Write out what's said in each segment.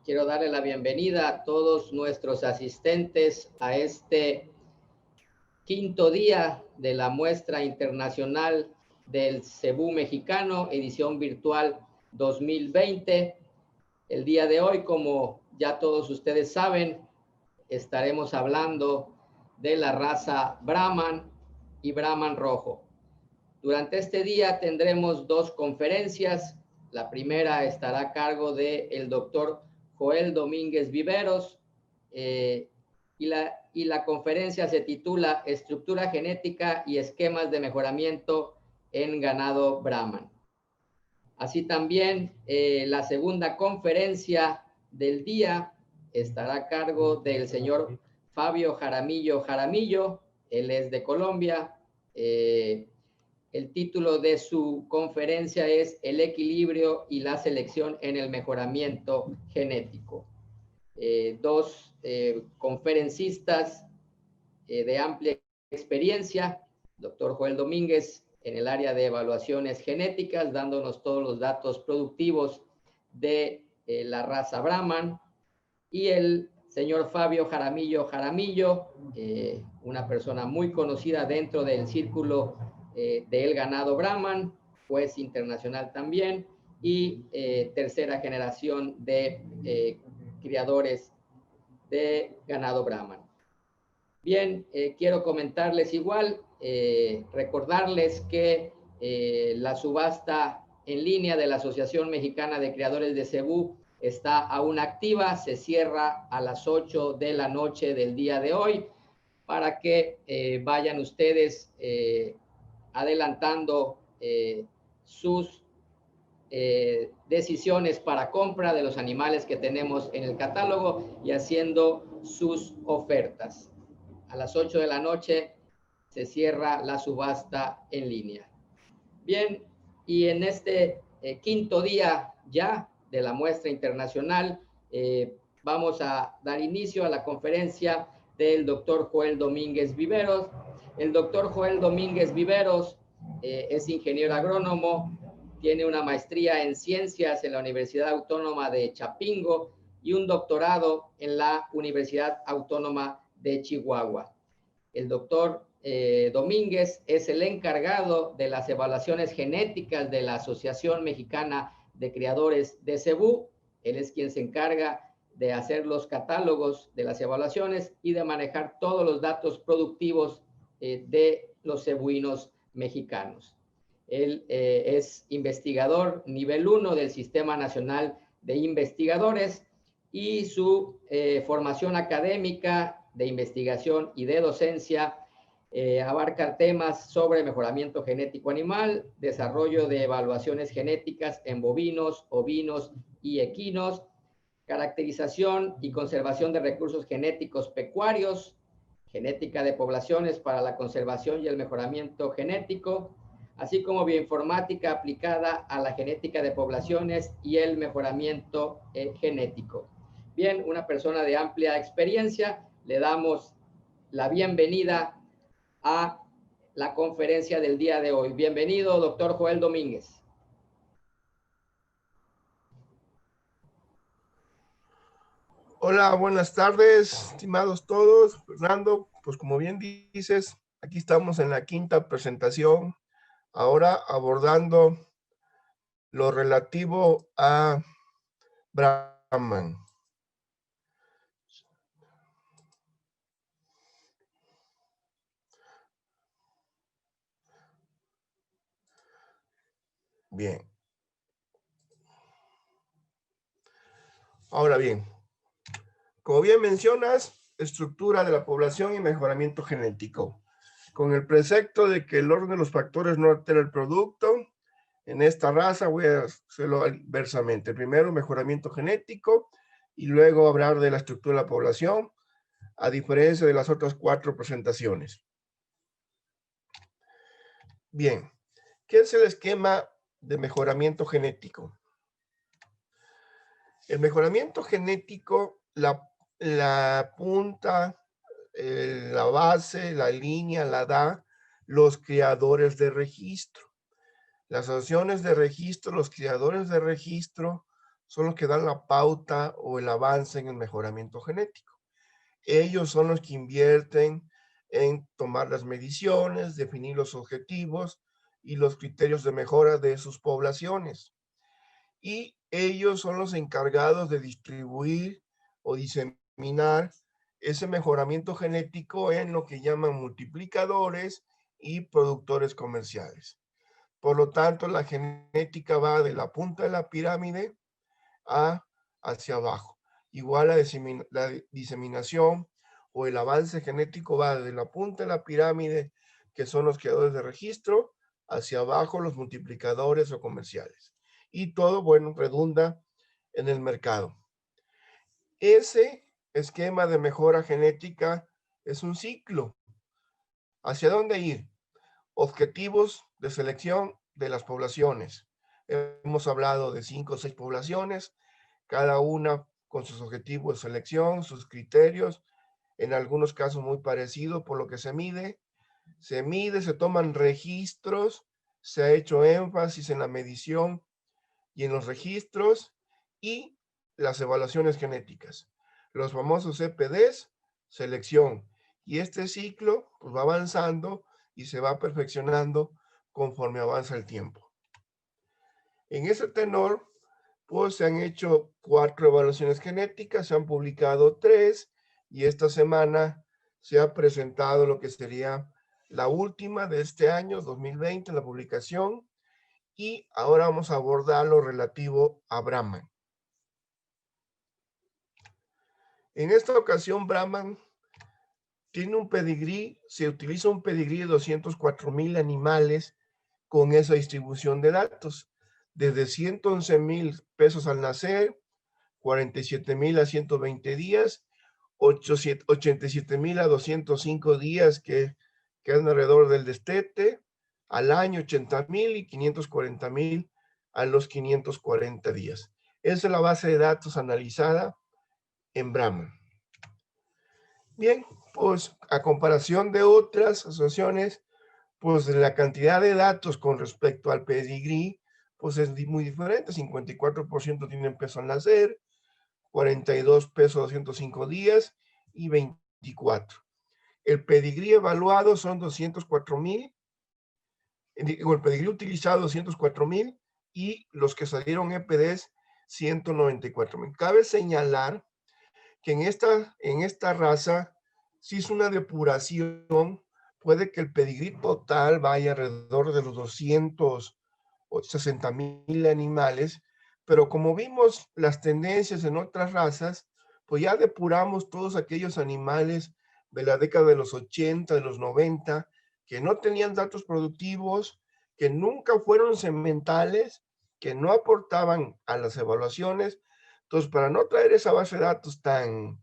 Quiero darle la bienvenida a todos nuestros asistentes a este quinto día de la muestra internacional del Cebú Mexicano, edición virtual 2020. El día de hoy, como ya todos ustedes saben, estaremos hablando de la raza Brahman y Brahman rojo. Durante este día tendremos dos conferencias. La primera estará a cargo del doctor Joel Domínguez Viveros y la conferencia se titula Estructura genética y esquemas de mejoramiento en ganado Brahman. Así también la segunda conferencia del día estará a cargo del señor Fabio Jaramillo Jaramillo. Él es de Colombia. El título de su conferencia es El equilibrio y la selección en el mejoramiento genético. Dos conferencistas de amplia experiencia, doctor Joel Domínguez en el área de evaluaciones genéticas, dándonos todos los datos productivos de la raza Brahman, y el señor Fabio Jaramillo Jaramillo, una persona muy conocida dentro del círculo del ganado Brahman, juez internacional también, y tercera generación de criadores de ganado Brahman. Bien, quiero comentarles igual, recordarles que la subasta en línea de la Asociación Mexicana de Criadores de Cebú está aún activa, se cierra a las 8 de la noche del día de hoy, para que vayan ustedes adelantando sus decisiones para compra de los animales que tenemos en el catálogo y haciendo sus ofertas. A las 8 de la noche se cierra la subasta en línea. Bien, y en este quinto día ya de la muestra internacional, vamos a dar inicio a la conferencia del doctor Joel Domínguez Viveros. El doctor Joel Domínguez Viveros es ingeniero agrónomo, tiene una maestría en ciencias en la Universidad Autónoma de Chapingo y un doctorado en la Universidad Autónoma de Chihuahua. El doctor Domínguez es el encargado de las evaluaciones genéticas de la Asociación Mexicana de Criadores de Cebú. Él es quien se encarga de hacer los catálogos de las evaluaciones y de manejar todos los datos productivos de los cebuinos mexicanos. Él es investigador nivel 1 del Sistema Nacional de Investigadores y su formación académica de investigación y de docencia abarca temas sobre mejoramiento genético animal, desarrollo de evaluaciones genéticas en bovinos, ovinos y equinos, caracterización y conservación de recursos genéticos pecuarios, genética de poblaciones para la conservación y el mejoramiento genético, así como bioinformática aplicada a la genética de poblaciones y el mejoramiento genético. Bien, una persona de amplia experiencia, le damos la bienvenida a la conferencia del día de hoy. Bienvenido, doctor Joel Domínguez. Hola, buenas tardes, estimados todos. Fernando, pues como bien dices, aquí estamos en la quinta presentación, ahora abordando lo relativo a Brahman. Bien. Ahora bien, como bien mencionas, estructura de la población y mejoramiento genético. Con el precepto de que el orden de los factores no altera el producto, en esta raza voy a hacerlo inversamente. Primero, mejoramiento genético y luego hablar de la estructura de la población, a diferencia de las otras 4 presentaciones. Bien, ¿qué es el esquema de mejoramiento genético? El mejoramiento genético, la punta, la base, la línea, la da los creadores de registro. Las asociaciones de registro, los creadores de registro, son los que dan la pauta o el avance en el mejoramiento genético. Ellos son los que invierten en tomar las mediciones, definir los objetivos y los criterios de mejora de sus poblaciones. Y ellos son los encargados de distribuir o diseminar ese mejoramiento genético en lo que llaman multiplicadores y productores comerciales. Por lo tanto, la genética va de la punta de la pirámide hacia abajo. Igual la diseminación o el avance genético va de la punta de la pirámide, que son los creadores de registro, hacia abajo los multiplicadores o comerciales. Y todo, bueno, redunda en el mercado. Ese esquema de mejora genética es un ciclo. ¿Hacia dónde ir? Objetivos de selección de las poblaciones. Hemos hablado de 5 o 6 poblaciones, cada una con sus objetivos de selección, sus criterios, en algunos casos muy parecidos por lo que se mide, se toman registros, se ha hecho énfasis en la medición y en los registros y las evaluaciones genéticas. Los famosos EPDs, selección. Y este ciclo pues, va avanzando y se va perfeccionando conforme avanza el tiempo. En ese tenor, pues se han hecho 4 evaluaciones genéticas, se han publicado 3 y esta semana se ha presentado lo que sería la última de este año, 2020, la publicación, y ahora vamos a abordar lo relativo a Brahman. En esta ocasión, Brahman tiene un pedigrí, se utiliza un pedigrí de 204,000 animales con esa distribución de datos, desde 111,000 pesos al nacer, 47,000 a 120 días, 87,000 a 205 días, que es alrededor del destete, al año 80,000 y 540,000 a los 540 días. Esa es la base de datos analizada en Brahman. Bien, pues a comparación de otras asociaciones, pues la cantidad de datos con respecto al pedigrí, pues es muy diferente. 54% tienen peso al nacer, 42 pesos 205 días y 24. El pedigrí evaluado son 204,000, el pedigrí utilizado 204,000 y los que salieron EPDs 194,000. Cabe señalar que en esta raza si es una depuración, puede que el pedigrí total vaya alrededor de los 260,000 animales, pero como vimos las tendencias en otras razas, pues ya depuramos todos aquellos animales de la década de los 80, de los 90, que no tenían datos productivos, que nunca fueron sementales, que no aportaban a las evaluaciones. Entonces, para no traer esa base de datos tan,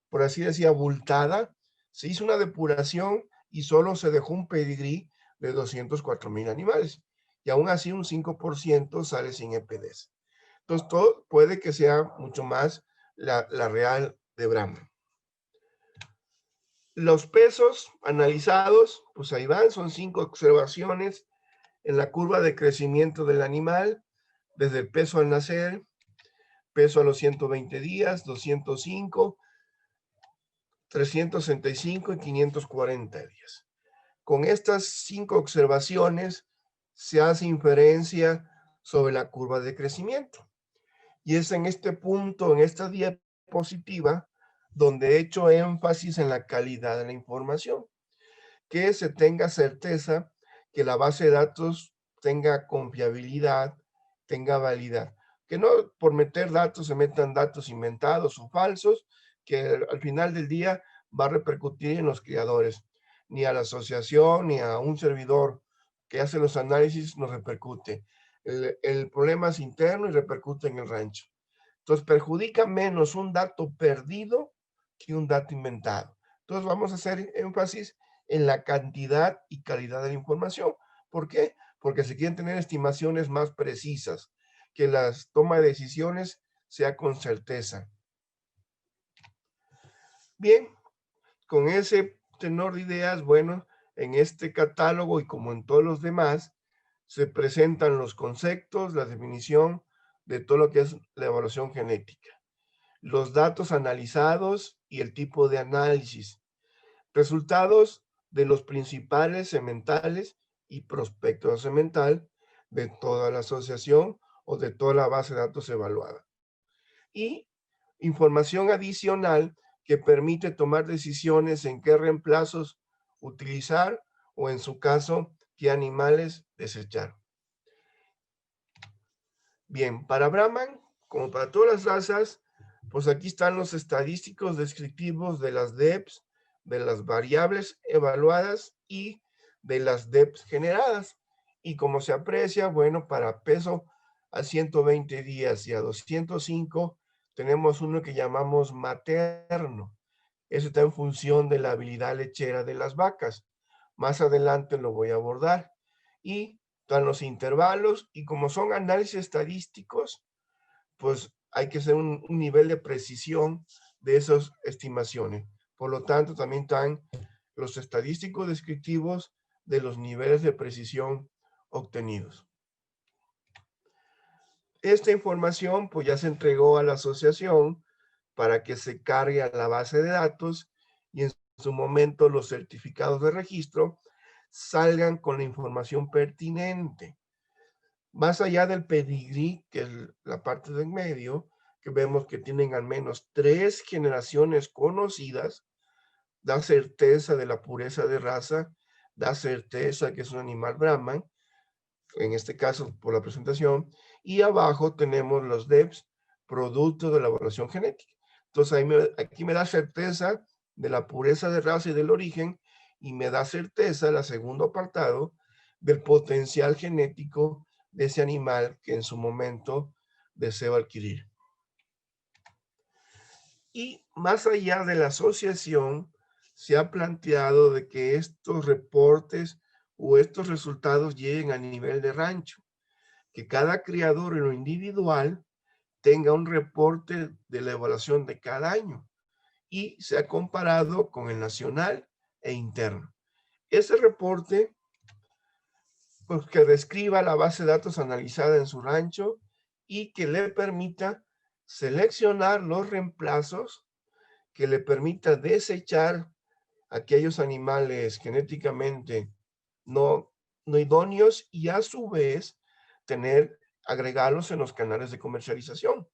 por así decir, abultada, se hizo una depuración y solo se dejó un pedigrí de 204,000 animales. Y aún así un 5% sale sin EPDs. Entonces, todo puede que sea mucho más la real de Brahman. Los pesos analizados, pues ahí van, son 5 observaciones en la curva de crecimiento del animal, desde el peso al nacer, peso a los 120 días, 205, 365 y 540 días. Con estas 5 observaciones se hace inferencia sobre la curva de crecimiento. Y es en este punto, en esta diapositiva, donde he hecho énfasis en la calidad de la información. Que se tenga certeza que la base de datos tenga confiabilidad, tenga validad. Que no por meter datos se metan datos inventados o falsos, que al final del día va a repercutir en los creadores. Ni a la asociación, ni a un servidor que hace los análisis nos repercute. El problema es interno y repercute en el rancho. Entonces, perjudica menos un dato perdido que un dato inventado. Entonces, vamos a hacer énfasis en la cantidad y calidad de la información. ¿Por qué? Porque se quieren tener estimaciones más precisas, que la toma de decisiones sea con certeza. Bien, con ese tenor de ideas, bueno, en este catálogo y como en todos los demás, se presentan los conceptos, la definición de todo lo que es la evaluación genética, los datos analizados y el tipo de análisis, resultados de los principales sementales y prospectos semental de toda la asociación o de toda la base de datos evaluada. Y información adicional que permite tomar decisiones en qué reemplazos utilizar o en su caso, qué animales desechar. Bien, para Brahman, como para todas las razas, pues aquí están los estadísticos descriptivos de las DEPs, de las variables evaluadas y de las DEPs generadas. Y como se aprecia, bueno, para peso a 120 días y a 205, tenemos uno que llamamos materno. Eso está en función de la habilidad lechera de las vacas. Más adelante lo voy a abordar. Y están los intervalos, y como son análisis estadísticos, pues hay que hacer un nivel de precisión de esas estimaciones. Por lo tanto, también están los estadísticos descriptivos de los niveles de precisión obtenidos. Esta información pues ya se entregó a la asociación para que se cargue a la base de datos y en su momento los certificados de registro salgan con la información pertinente. Más allá del pedigrí, que es la parte del medio, que vemos que tienen al menos 3 generaciones conocidas, da certeza de la pureza de raza, da certeza que es un animal Brahman, en este caso por la presentación, y abajo tenemos los DEPs, producto de la evaluación genética. Entonces aquí me da certeza de la pureza de raza y del origen, y me da certeza, el segundo apartado, del potencial genético de ese animal que en su momento deseo adquirir. Y más allá de la asociación, se ha planteado de que estos reportes o estos resultados lleguen a nivel de rancho, que cada criador en lo individual tenga un reporte de la evaluación de cada año y sea comparado con el nacional e interno. Ese reporte, pues, que describa la base de datos analizada en su rancho y que le permita seleccionar los reemplazos, que le permita desechar aquellos animales genéticamente no idóneos y a su vez agregarlos en los canales de comercialización.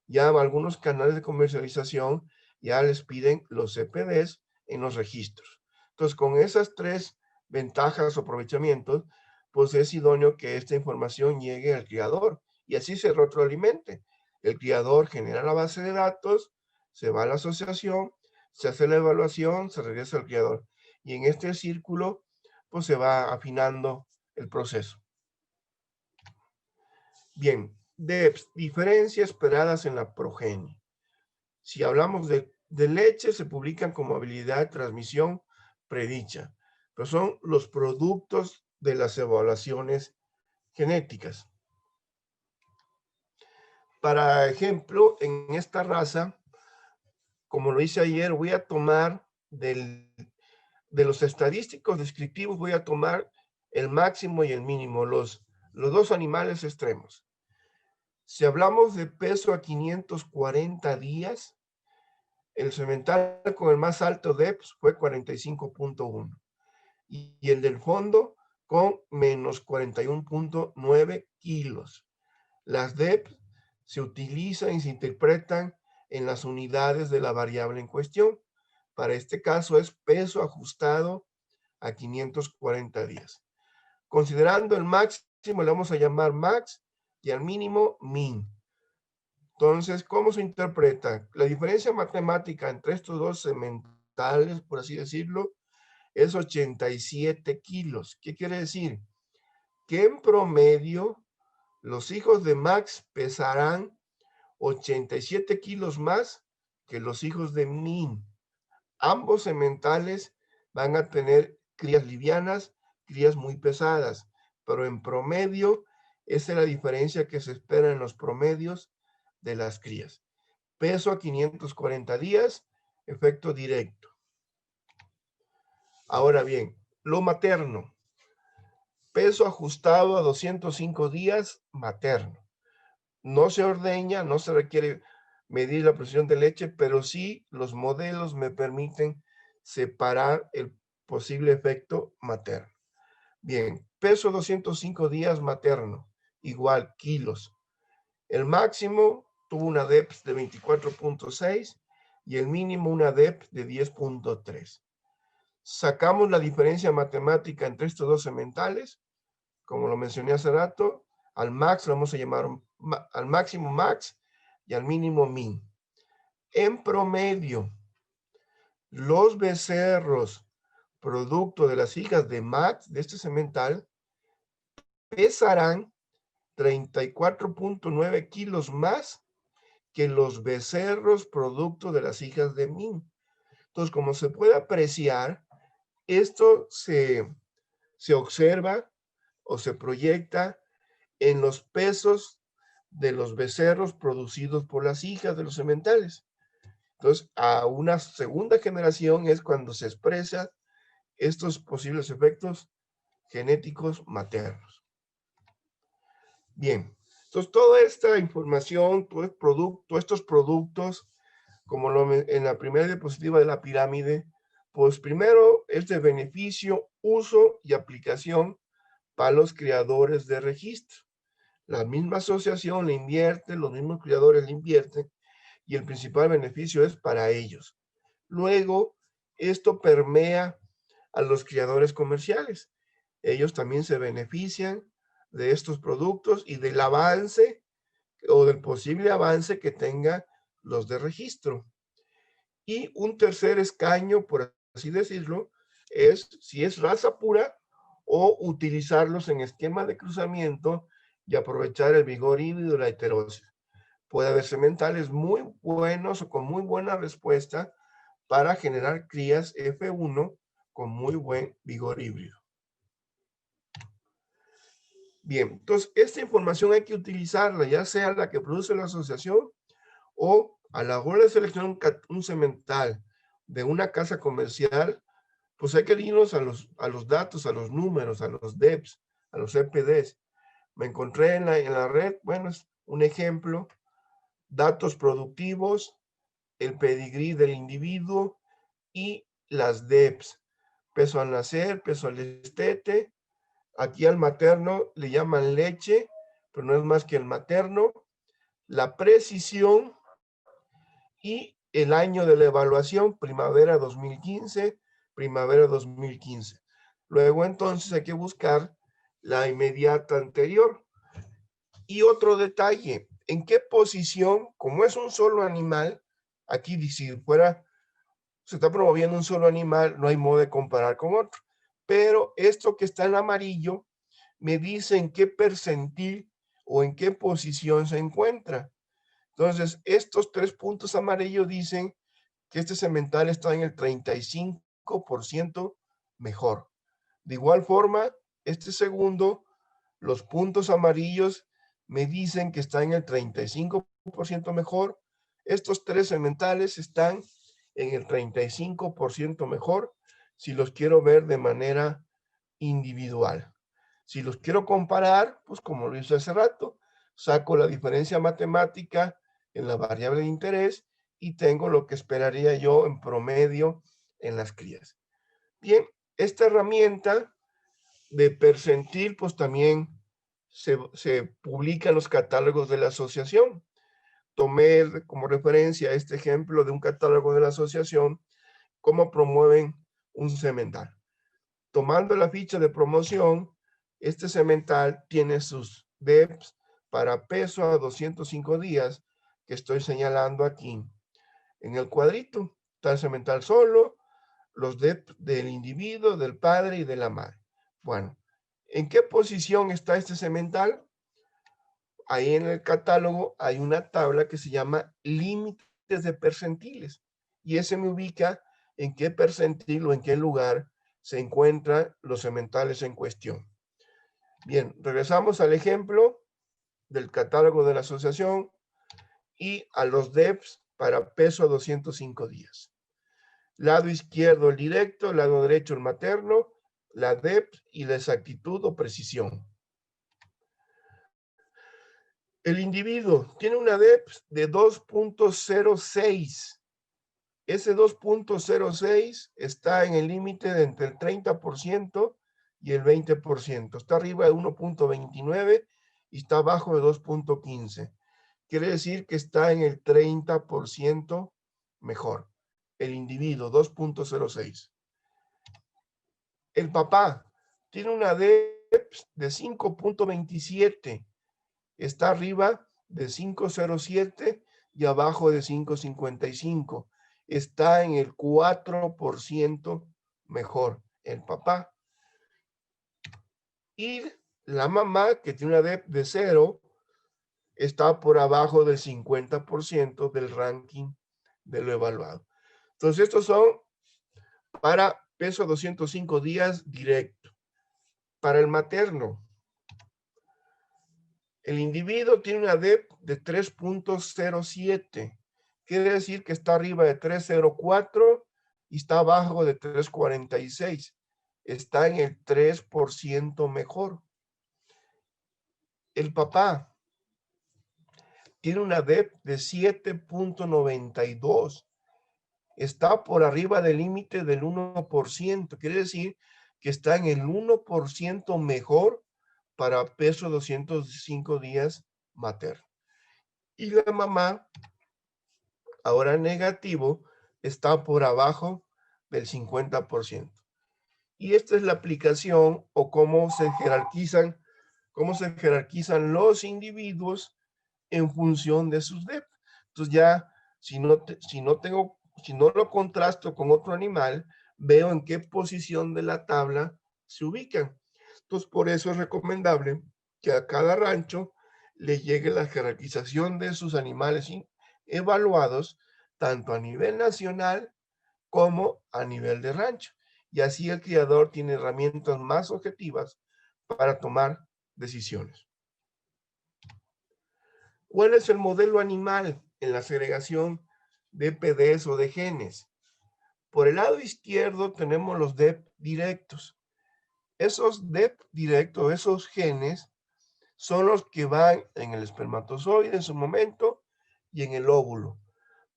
Ya algunos canales de comercialización ya les piden los CPDs en los registros. Entonces, con esas 3 ventajas o aprovechamientos, pues es idóneo que esta información llegue al criador y así se retroalimente. El criador genera la base de datos, se va a la asociación, se hace la evaluación, se regresa al criador. Y en este círculo, pues se va afinando el proceso. Bien, diferencias esperadas en la progenie. Si hablamos de leche, se publican como habilidad de transmisión predicha, pero son los productos de las evaluaciones genéticas. Para ejemplo, en esta raza, como lo hice ayer, voy a tomar de los estadísticos descriptivos, voy a tomar el máximo y el mínimo, los 2 animales extremos. Si hablamos de peso a 540 días, el semental con el más alto DEPS fue 45.1 y el del fondo con menos 41.9 kilos. Las DEPS se utilizan y se interpretan en las unidades de la variable en cuestión. Para este caso es peso ajustado a 540 días. Considerando el máximo, le vamos a llamar max y al mínimo min. Entonces, ¿cómo se interpreta? La diferencia matemática entre estos 2 sementales, por así decirlo, es 87 kilos. ¿Qué quiere decir? Que en promedio los hijos de Max pesarán 87 kilos más que los hijos de Min. Ambos sementales van a tener crías livianas, crías muy pesadas, pero en promedio esa es la diferencia que se espera en los promedios de las crías. Peso a 540 días, efecto directo. Ahora bien, lo materno. Peso ajustado a 205 días, materno. No se ordeña, no se requiere medir la producción de leche, pero sí los modelos me permiten separar el posible efecto materno. Bien, peso 205 días materno, igual kilos. El máximo tuvo una DEPS de 24.6 y el mínimo una DEPS de 10.3. Sacamos la diferencia matemática entre estos dos sementales, como lo mencioné hace rato, al max lo vamos a llamar al máximo max y al mínimo min. En promedio, los becerros producto de las hijas de max de este semental pesarán 34.9 kilos más que los becerros producto de las hijas de min. Entonces, como se puede apreciar, esto se observa o se proyecta en los pesos de los becerros producidos por las hijas de los sementales. Entonces, a una segunda generación es cuando se expresan estos posibles efectos genéticos maternos. Bien, entonces toda esta información, todos estos productos, como en la primera diapositiva de la pirámide, pues primero es de beneficio, uso y aplicación para los creadores de registro. La misma asociación le invierte, los mismos creadores le invierten y el principal beneficio es para ellos. Luego, esto permea a los creadores comerciales. Ellos también se benefician de estos productos y del avance o del posible avance que tenga los de registro. Y un tercer escaño, por así decirlo, es si es raza pura o utilizarlos en esquema de cruzamiento y aprovechar el vigor híbrido de la heterosis. Puede haber sementales muy buenos o con muy buena respuesta para generar crías F1 con muy buen vigor híbrido. Bien, entonces esta información hay que utilizarla, ya sea la que produce la asociación o a la hora de seleccionar un semental de una casa comercial, pues hay que irnos a los datos, a los números, a los DEPs, a los EPDs. Me encontré en la red, bueno, es un ejemplo, datos productivos, el pedigrí del individuo y las DEPs, peso al nacer, peso al destete. Aquí al materno le llaman leche, pero no es más que el materno, la precisión y el año de la evaluación, primavera 2015, primavera 2015. Luego entonces hay que buscar la inmediata anterior. Y otro detalle, ¿en qué posición, como es un solo animal, aquí si fuera, se está promoviendo un solo animal, no hay modo de comparar con otro, pero esto que está en amarillo me dice en qué percentil o en qué posición se encuentra. Entonces, estos 3 puntos amarillos dicen que este semental está en el 35% mejor. De igual forma, este segundo, los puntos amarillos me dicen que está en el 35% mejor. Estos 3 sementales están en el 35% mejor si los quiero ver de manera individual. Si los quiero comparar, pues como lo hice hace rato, saco la diferencia matemática en la variable de interés y tengo lo que esperaría yo en promedio en las crías. Bien, esta herramienta de percentil, pues también se publica en los catálogos de la asociación. Tomé como referencia este ejemplo de un catálogo de la asociación, cómo promueven un semental. Tomando la ficha de promoción, este semental tiene sus DEPs para peso a 205 días, que estoy señalando aquí. En el cuadrito está el semental solo, los DEPs del individuo, del padre y de la madre. Bueno, ¿en qué posición está este semental? Ahí en el catálogo hay una tabla que se llama límites de percentiles y ese me ubica en qué percentil o en qué lugar se encuentran los sementales en cuestión. Bien, regresamos al ejemplo del catálogo de la asociación y a los DEPs para peso a 205 días. Lado izquierdo el directo, lado derecho el materno, la DEP y la exactitud o precisión. El individuo tiene una DEPS de 2.06. Ese 2.06 está en el límite de entre el 30% y el 20%. Está arriba de 1.29 y está abajo de 2.15. Quiere decir que está en el 30% mejor. El individuo, 2.06. El papá tiene una DEPS de 5.27. Está arriba de 5.07 y abajo de 5.55. Está en el 4% mejor el papá. Y la mamá, que tiene una DEP de 0, está por abajo del 50% del ranking de lo evaluado. Entonces, estos son para peso 205 días directo. Para el materno, el individuo tiene una DEP de 3.07. Quiere decir que está arriba de 3.04 y está abajo de 3.46. Está en el 3% mejor. El papá tiene una DEP de 7.92. Está por arriba del límite del 1%. Quiere decir que está en el 1% mejor para peso 205 días materno. Y la mamá, ahora negativo, está por abajo del 50%. Y esta es la aplicación o cómo se jerarquizan los individuos en función de sus DEP. Entonces ya, si no lo contrasto con otro animal, veo en qué posición de la tabla se ubican. Entonces, por eso es recomendable que a cada rancho le llegue la jerarquización de sus animales evaluados, tanto a nivel nacional como a nivel de rancho. Y así el criador tiene herramientas más objetivas para tomar decisiones. ¿Cuál es el modelo animal en la segregación de PDs o de genes? Por el lado izquierdo tenemos los DEP directos. Esos DEP directos, esos genes, son los que van en el espermatozoide en su momento y en el óvulo.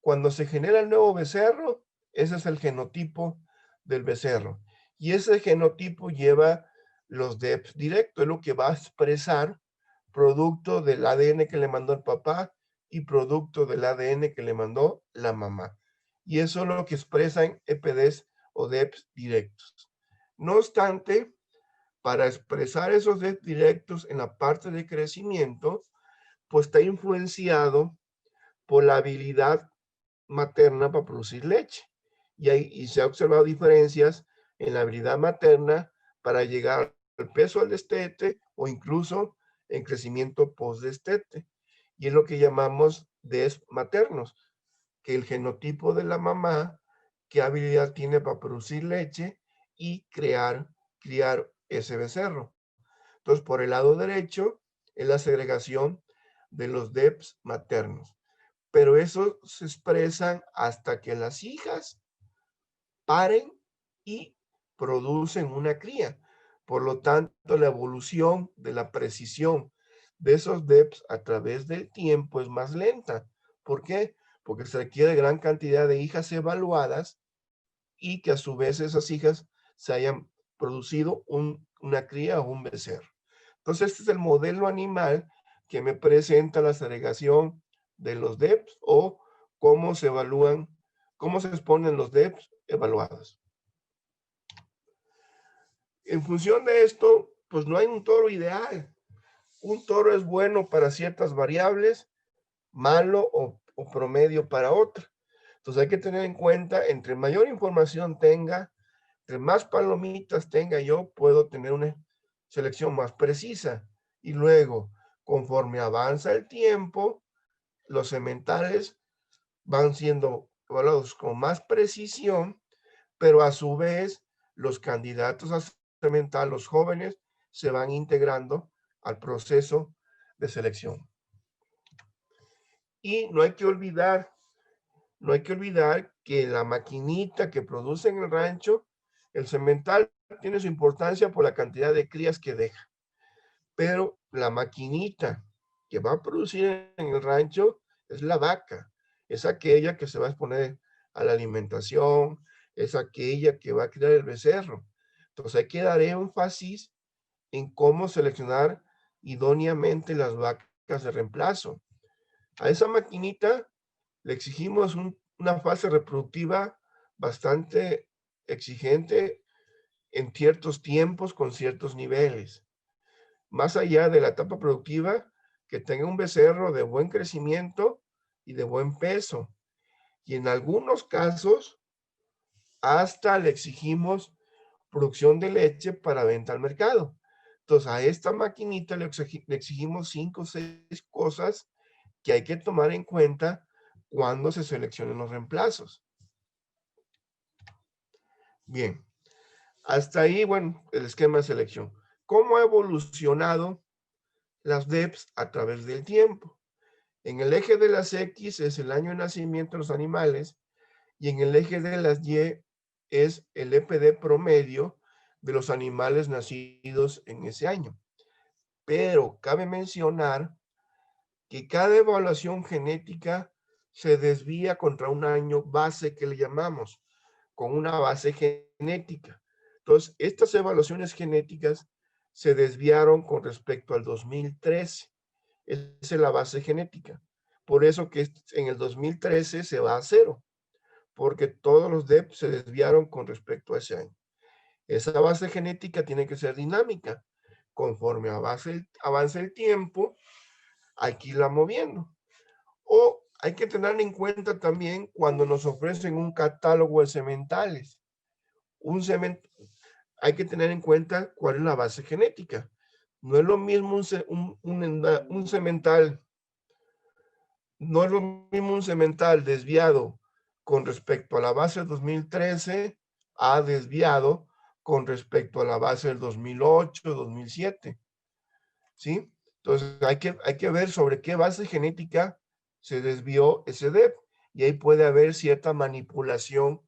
Cuando se genera el nuevo becerro, ese es el genotipo del becerro. Y ese genotipo lleva los DEP directos, es lo que va a expresar producto del ADN que le mandó el papá y producto del ADN que le mandó la mamá. Y eso es lo que expresan EPDs o DEPs directos. No obstante, para expresar esos DEPs directos en la parte de crecimiento, pues está influenciado por la habilidad materna para producir leche. Y se ha observado diferencias en la habilidad materna para llegar al peso al destete o incluso en crecimiento post-destete. Y es lo que llamamos DES maternos, que el genotipo de la mamá, qué habilidad tiene para producir leche y criar ese becerro. Entonces, por el lado derecho es la segregación de los DEPs maternos. Pero eso se expresan hasta que las hijas paren y producen una cría. Por lo tanto, la evolución de la precisión de esos DEPs a través del tiempo es más lenta. ¿Por qué? Porque se requiere gran cantidad de hijas evaluadas y que a su vez esas hijas se hayan producido una cría o un becerro. Entonces, este es el modelo animal que me presenta la segregación de los DEPs o cómo se evalúan, cómo se exponen los DEPs evaluados. En función de esto, pues no hay un toro ideal. Un toro es bueno para ciertas variables, malo o promedio para otra. Entonces hay que tener en cuenta, entre mayor información tenga, entre más palomitas tenga yo, puedo tener una selección más precisa. Y luego, conforme avanza el tiempo, los sementales van siendo evaluados con más precisión, pero a su vez los candidatos a semental, los jóvenes, se van integrando al proceso de selección. Y no hay que olvidar que la maquinita que produce en el rancho, el semental tiene su importancia por la cantidad de crías que deja. Pero la maquinita que va a producir en el rancho es la vaca. Es aquella que se va a exponer a la alimentación, es aquella que va a criar el becerro. Entonces hay que dar énfasis en cómo seleccionar idóneamente las vacas de reemplazo. A esa maquinita le exigimos una fase reproductiva bastante exigente en ciertos tiempos con ciertos niveles. Más allá de la etapa productiva, que tenga un becerro de buen crecimiento y de buen peso. Y en algunos casos, hasta le exigimos producción de leche para venta al mercado. Entonces, a esta maquinita le exigimos 5 o 6 cosas que hay que tomar en cuenta cuando se seleccionen los reemplazos. Bien, hasta ahí, bueno, el esquema de selección. ¿Cómo ha evolucionado las DEPs a través del tiempo? En el eje de las X es el año de nacimiento de los animales y en el eje de las Y es el EPD promedio de los animales nacidos en ese año. Pero cabe mencionar que cada evaluación genética se desvía contra un año base que le llamamos, con una base genética. Entonces, estas evaluaciones genéticas se desviaron con respecto al 2013. Esa es la base genética. Por eso que en el 2013 se va a 0, porque todos los DEP se desviaron con respecto a ese año. Esa base genética tiene que ser dinámica. Conforme avance el tiempo, hay que irla moviendo. O hay que tener en cuenta también cuando nos ofrecen un catálogo de sementales. Hay que tener en cuenta cuál es la base genética. No es lo mismo un semental, no es lo mismo un semental desviado con respecto a la base del 2013 a desviado con respecto a la base del 2008, 2007. ¿Sí? Entonces hay que ver sobre qué base genética se desvió ese DEP y ahí puede haber cierta manipulación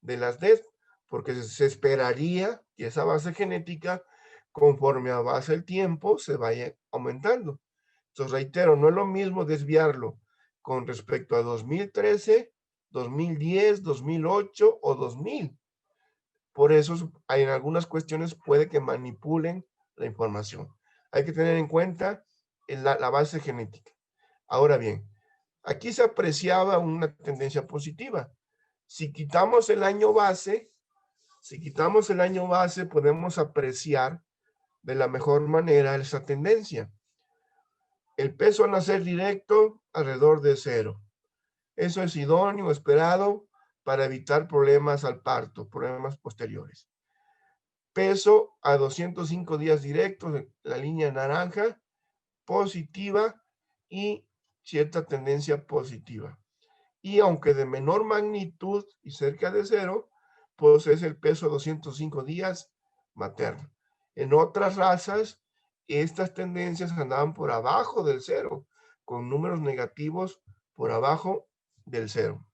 de las DEP, porque se esperaría que esa base genética, conforme avance el tiempo, se vaya aumentando. Entonces, reitero, no es lo mismo desviarlo con respecto a 2013, 2010, 2008 o 2000. Por eso, en algunas cuestiones puede que manipulen la información. Hay que tener en cuenta la base genética. Ahora bien, aquí se apreciaba una tendencia positiva. Si quitamos el año base, podemos apreciar de la mejor manera esa tendencia. El peso al nacer directo, alrededor de 0. Eso es idóneo, esperado, para evitar problemas al parto, problemas posteriores. Peso a 205 días directos, la línea naranja, positiva y cierta tendencia positiva. Y aunque de menor magnitud y cerca de 0, pues es el peso a 205 días materno. En otras razas, estas tendencias andaban por abajo del 0, con números negativos por abajo del 0.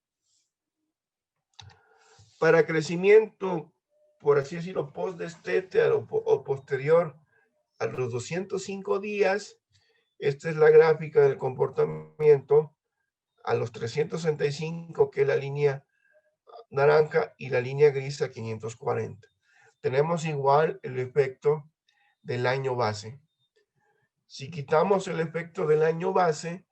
Para crecimiento, por así decirlo, post-destete o posterior a los 205 días, esta es la gráfica del comportamiento a los 365, que es la línea naranja, y la línea gris a 540. Tenemos igual el efecto del año base. Si quitamos el efecto del año base,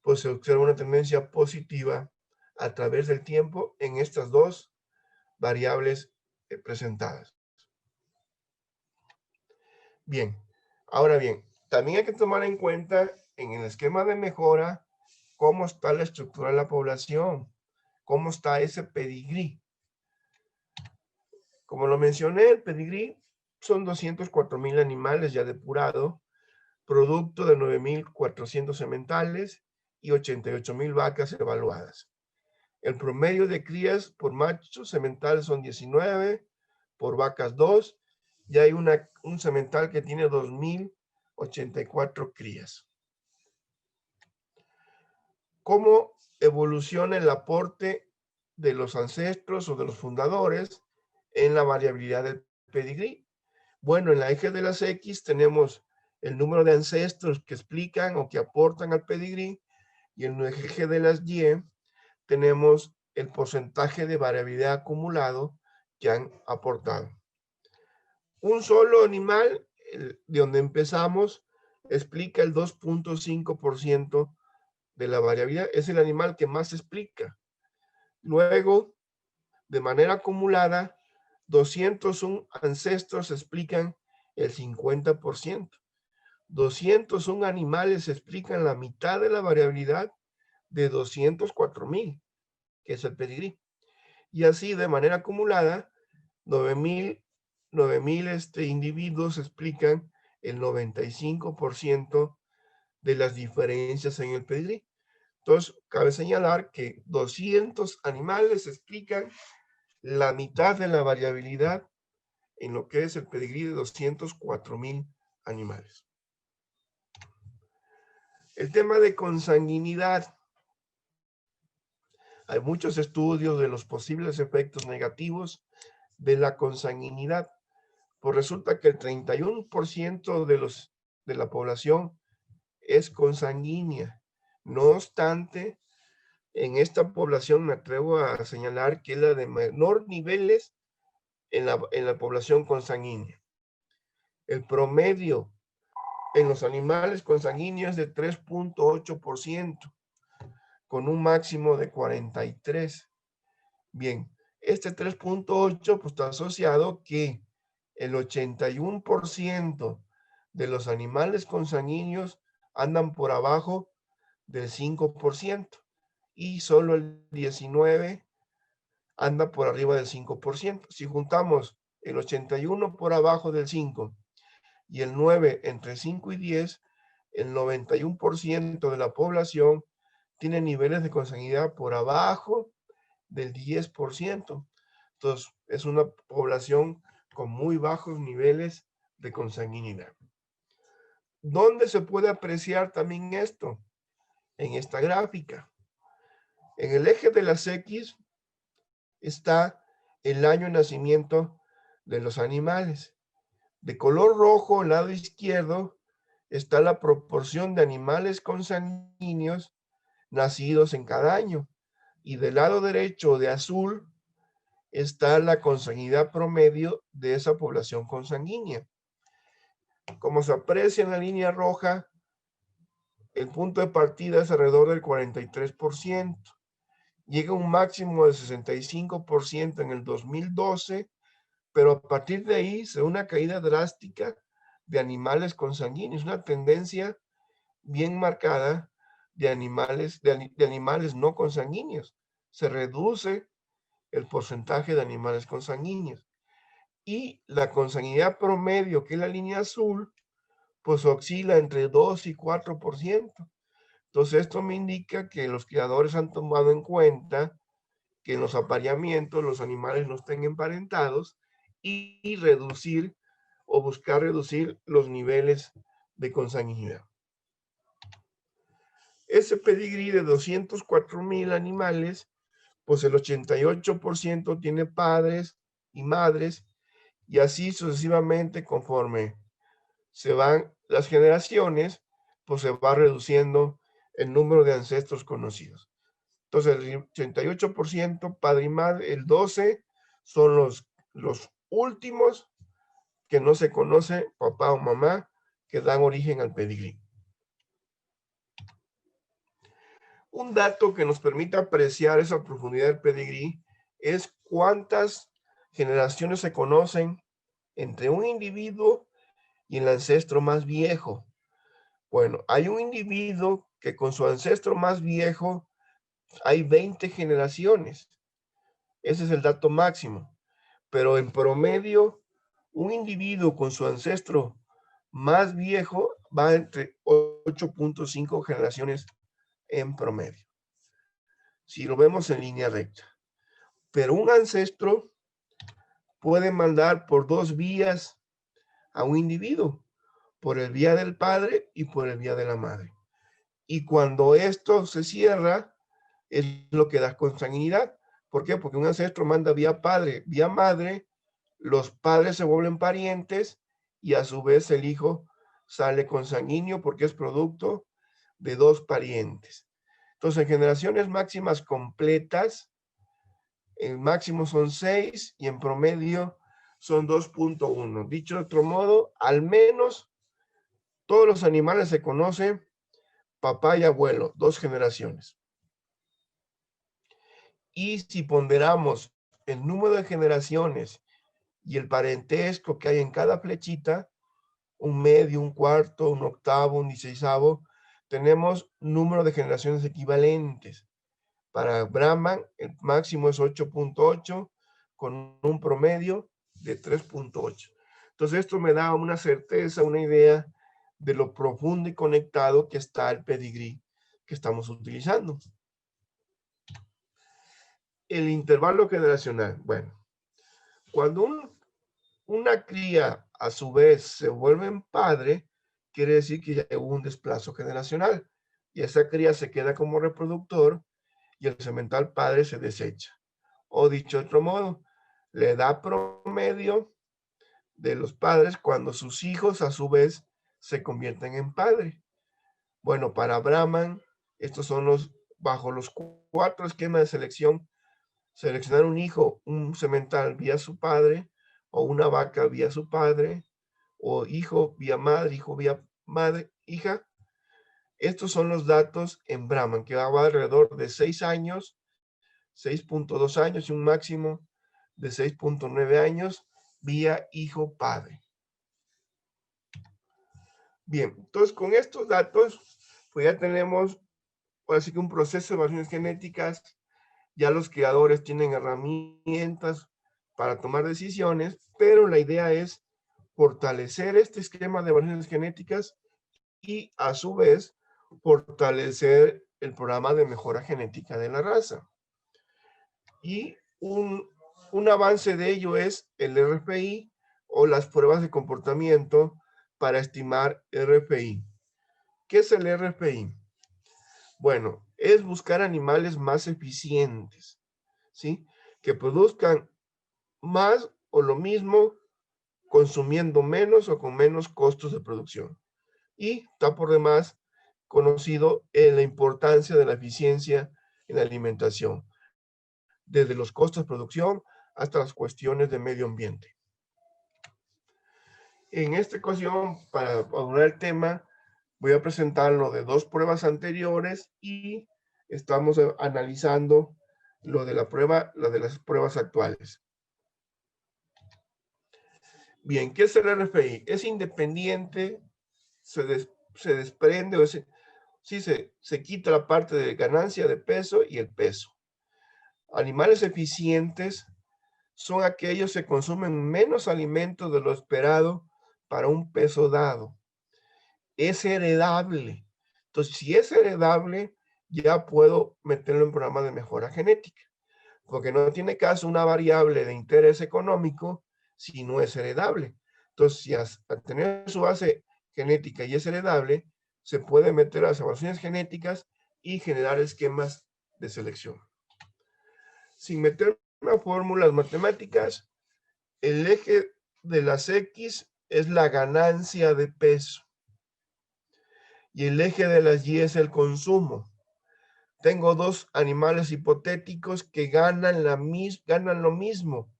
pues se observa una tendencia positiva a través del tiempo en estas dos variables presentadas. Bien, ahora bien, también hay que tomar en cuenta en el esquema de mejora cómo está la estructura de la población, cómo está ese pedigrí. Como lo mencioné, el pedigrí son 204,000 animales ya depurado, producto de 9,400 sementales y 88,000 vacas evaluadas. El promedio de crías por machos sementales son 19, por vacas 2, y hay un semental que tiene 2,084 crías. ¿Cómo evoluciona el aporte de los ancestros o de los fundadores en la variabilidad del pedigrí? Bueno, en la eje de las X tenemos el número de ancestros que explican o que aportan al pedigrí, y en el eje de las Y tenemos el porcentaje de variabilidad acumulado que han aportado. Un solo animal, de donde empezamos, explica el 2.5% de la variabilidad. Es el animal que más explica. Luego, de manera acumulada, 201 ancestros explican el 50%. 201 animales explican la mitad de la variabilidad de 204,000, que es el pedigrí. Y así, de manera acumulada, 9,000 individuos explican el 95% de las diferencias en el pedigrí. Entonces, cabe señalar que 200 animales explican la mitad de la variabilidad en lo que es el pedigrí de 204,000 animales. El tema de consanguinidad. Hay muchos estudios de los posibles efectos negativos de la consanguinidad. Pues resulta que el 31% de la población es consanguínea. No obstante, en esta población me atrevo a señalar que es la de menor niveles en la población consanguínea. El promedio en los animales consanguíneos es de 3.8%, con un máximo de 43. Bien, este 3.8 pues está asociado que el 81% de los animales consanguíneos andan por abajo del 5% y solo el 19% anda por arriba del 5%. Si juntamos el 81 por abajo del 5 y el 9 entre 5 y 10, el 91% de la población tiene niveles de consanguinidad por abajo del 10%. Entonces, es una población con muy bajos niveles de consanguinidad. ¿Dónde se puede apreciar también esto? En esta gráfica. En el eje de las X está el año de nacimiento de los animales. De color rojo, al lado izquierdo, está la proporción de animales consanguíneos nacidos en cada año. Y del lado derecho, de azul, está la consanguinidad promedio de esa población consanguínea. Como se aprecia en la línea roja, el punto de partida es alrededor del 43%. Llega a un máximo de 65% en el 2012, pero a partir de ahí se ve una caída drástica de animales consanguíneos, una tendencia bien marcada de animales no consanguíneos. Se reduce el porcentaje de animales consanguíneos. Y la consanguinidad promedio, que es la línea azul, pues oscila entre 2 y 4%. Entonces, esto me indica que los criadores han tomado en cuenta que en los apareamientos los animales no estén emparentados y reducir o buscar reducir los niveles de consanguinidad. Ese pedigrí de 204,000 animales, pues el 88% tiene padres y madres, y así sucesivamente conforme se van las generaciones, pues se va reduciendo el número de ancestros conocidos. Entonces, el 88% padre y madre, el 12% son los últimos que no se conoce, papá o mamá, que dan origen al pedigrí. Un dato que nos permite apreciar esa profundidad del pedigrí es cuántas generaciones se conocen entre un individuo y el ancestro más viejo. Bueno, hay un individuo que con su ancestro más viejo hay 20 generaciones. Ese es el dato máximo. Pero en promedio, un individuo con su ancestro más viejo va entre 8.5 generaciones en promedio, si lo vemos en línea recta. Pero un ancestro puede mandar por dos vías a un individuo, por el vía del padre y por el vía de la madre. Y cuando esto se cierra, es lo que da consanguinidad. ¿Por qué? Porque un ancestro manda vía padre, vía madre, los padres se vuelven parientes y a su vez el hijo sale consanguíneo porque es producto de 2 parientes. Entonces, en generaciones máximas completas, el máximo son 6 y en promedio son 2.1. Dicho de otro modo, al menos todos los animales se conocen papá y abuelo, 2 generaciones. Y si ponderamos el número de generaciones y el parentesco que hay en cada flechita, un medio, un cuarto, un octavo, un 16avo, tenemos número de generaciones equivalentes. Para Brahman, el máximo es 8.8, con un promedio de 3.8. Entonces, esto me da una certeza, una idea de lo profundo y conectado que está el pedigrí que estamos utilizando. El intervalo generacional. Bueno, cuando una cría a su vez se vuelve padre, quiere decir que ya hubo un desplazo generacional y esa cría se queda como reproductor y el semental padre se desecha. O dicho de otro modo, la edad promedio de los padres cuando sus hijos a su vez se convierten en padre. Bueno, para Brahman, estos son bajo los 4 esquemas de selección: seleccionar un hijo, un semental vía su padre, o una vaca vía su padre, o hijo vía madre, hijo vía madre, hija. Estos son los datos en Brahman, que va alrededor de 6 años, 6.2 años y un máximo de 6.9 años vía hijo padre. Bien, entonces con estos datos, pues ya tenemos así que un proceso de variaciones genéticas. Ya los creadores tienen herramientas para tomar decisiones, pero la idea es fortalecer este esquema de variaciones genéticas y a su vez fortalecer el programa de mejora genética de la raza. Y un avance de ello es el RFI o las pruebas de comportamiento para estimar RFI. ¿Qué es el RFI? Bueno, es buscar animales más eficientes, ¿sí? Que produzcan más o lo mismo consumiendo menos o con menos costos de producción. Y está por demás conocido la importancia de la eficiencia en la alimentación, desde los costos de producción hasta las cuestiones de medio ambiente. En esta ocasión, para abordar el tema, voy a presentar lo de 2 pruebas anteriores y estamos analizando lo de las pruebas actuales. Bien, ¿qué es el RFI? Es independiente, se desprende, o se quita la parte de ganancia de peso y el peso. Animales eficientes son aquellos que consumen menos alimentos de lo esperado para un peso dado. Es heredable. Entonces, si es heredable, ya puedo meterlo en programa de mejora genética, porque no tiene caso una variable de interés económico si no es heredable. Entonces, si al tener su base genética y es heredable, se puede meter las evaluaciones genéticas y generar esquemas de selección. Sin meter una fórmulas matemáticas, el eje de las X es la ganancia de peso y el eje de las Y es el consumo. Tengo 2 animales hipotéticos que ganan lo mismo,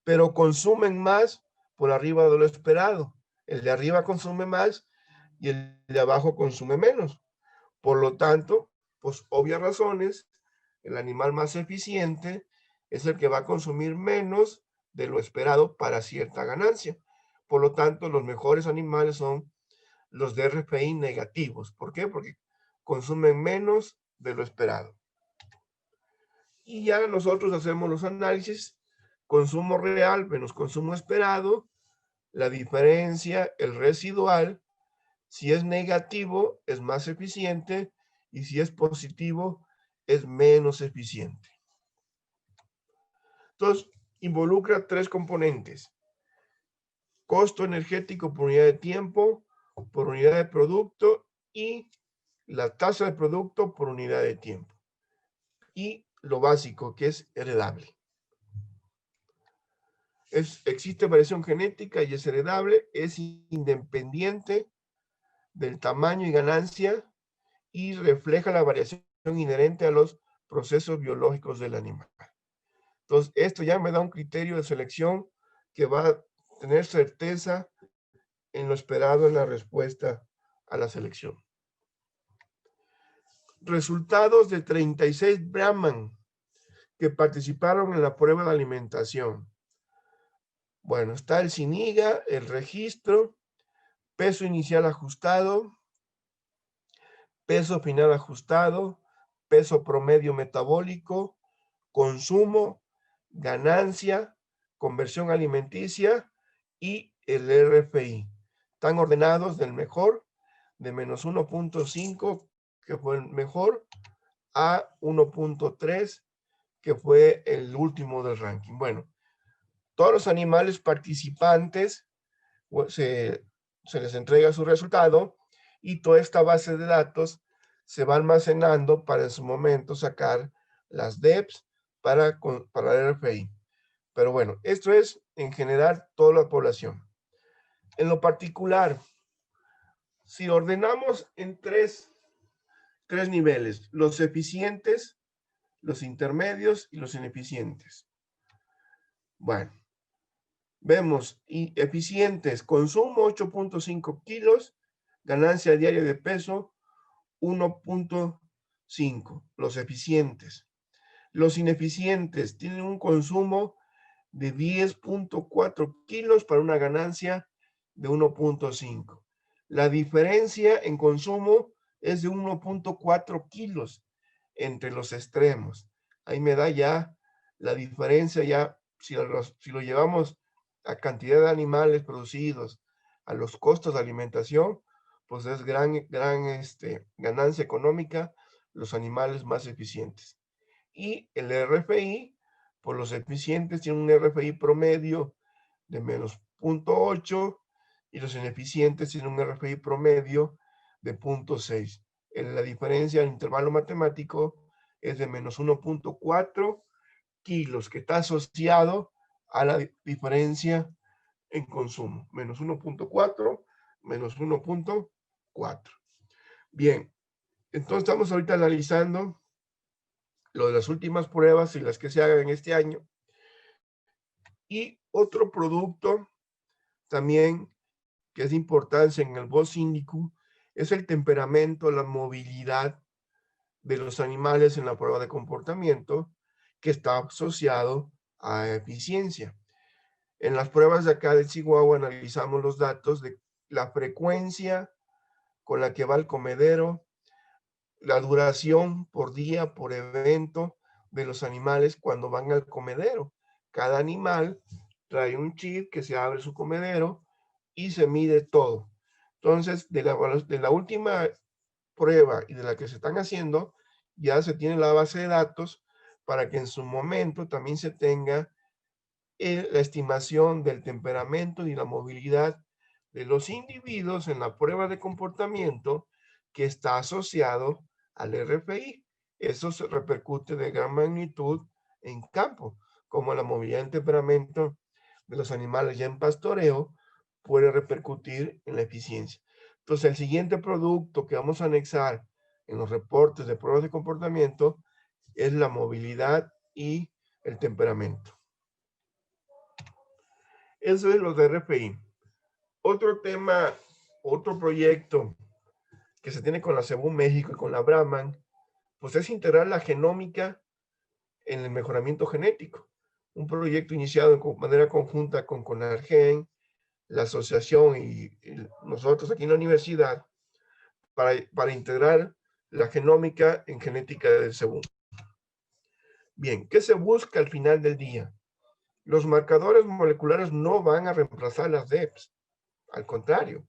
pero consumen más por arriba de lo esperado. El de arriba consume más y el de abajo consume menos. Por lo tanto, pues obvias razones, el animal más eficiente es el que va a consumir menos de lo esperado para cierta ganancia. Por lo tanto, los mejores animales son los de RFI negativos. ¿Por qué? Porque consumen menos de lo esperado. Y ya nosotros hacemos los análisis: consumo real menos consumo esperado, la diferencia, el residual. Si es negativo, es más eficiente, y si es positivo, es menos eficiente. Entonces, involucra 3 componentes: costo energético por unidad de tiempo, por unidad de producto, y la tasa de producto por unidad de tiempo. Y lo básico, que es heredable. Existe variación genética y es heredable, es independiente del tamaño y ganancia y refleja la variación inherente a los procesos biológicos del animal. Entonces, esto ya me da un criterio de selección que va a tener certeza en lo esperado en la respuesta a la selección. Resultados de 36 Brahman que participaron en la prueba de alimentación. Bueno, está el SINIGA, el registro, peso inicial ajustado, peso final ajustado, peso promedio metabólico, consumo, ganancia, conversión alimenticia y el RFI. Están ordenados del mejor, de menos 1.5, que fue el mejor, a 1.3, que fue el último del ranking. Bueno, todos los animales participantes se les entrega su resultado y toda esta base de datos se va almacenando para en su momento sacar las DEPs para el RFI. Pero bueno, esto es en general toda la población. En lo particular, si ordenamos en tres niveles, los eficientes, los intermedios y los ineficientes. Bueno, vemos eficientes, consumo 8.5 kilos, ganancia diaria de peso 1.5, los eficientes. Los ineficientes tienen un consumo de 10.4 kilos para una ganancia de 1.5. La diferencia en consumo es de 1.4 kilos entre los extremos. Ahí me da ya la diferencia, ya si lo llevamos a cantidad de animales producidos, a los costos de alimentación, pues es gran ganancia económica los animales más eficientes. Y el RFI, pues los eficientes tienen un RFI promedio de menos 0.8 y los ineficientes tienen un RFI promedio de 0.6. La diferencia en intervalo matemático es de menos 1.4 kilos, que está asociado a la diferencia en consumo. Menos 1.4, menos 1.4. Bien, entonces estamos ahorita analizando lo de las últimas pruebas y las que se hagan este año. Y otro producto también que es de importancia en el Bose Indicus es el temperamento, la movilidad de los animales en la prueba de comportamiento, que está asociado a eficiencia. En las pruebas de acá de Chihuahua analizamos los datos de la frecuencia con la que va al comedero, la duración por día, por evento de los animales cuando van al comedero. Cada animal trae un chip que se abre su comedero y se mide todo. Entonces, de la última prueba y de la que se están haciendo, ya se tiene la base de datos para que en su momento también se tenga la estimación del temperamento y la movilidad de los individuos en la prueba de comportamiento que está asociado al RFI. Eso se repercute de gran magnitud en campo, como la movilidad y temperamento de los animales ya en pastoreo puede repercutir en la eficiencia. Entonces, el siguiente producto que vamos a anexar en los reportes de pruebas de comportamiento es la movilidad y el temperamento. Eso es lo de RFI. Otro tema, otro proyecto que se tiene con la CEBU México y con la Brahman, pues es integrar la genómica en el mejoramiento genético. Un proyecto iniciado en manera conjunta con CONARGEN, la asociación y nosotros aquí en la universidad para integrar la genómica en genética del CEBU. Bien, ¿qué se busca al final del día? Los marcadores moleculares no van a reemplazar las DEPs, al contrario,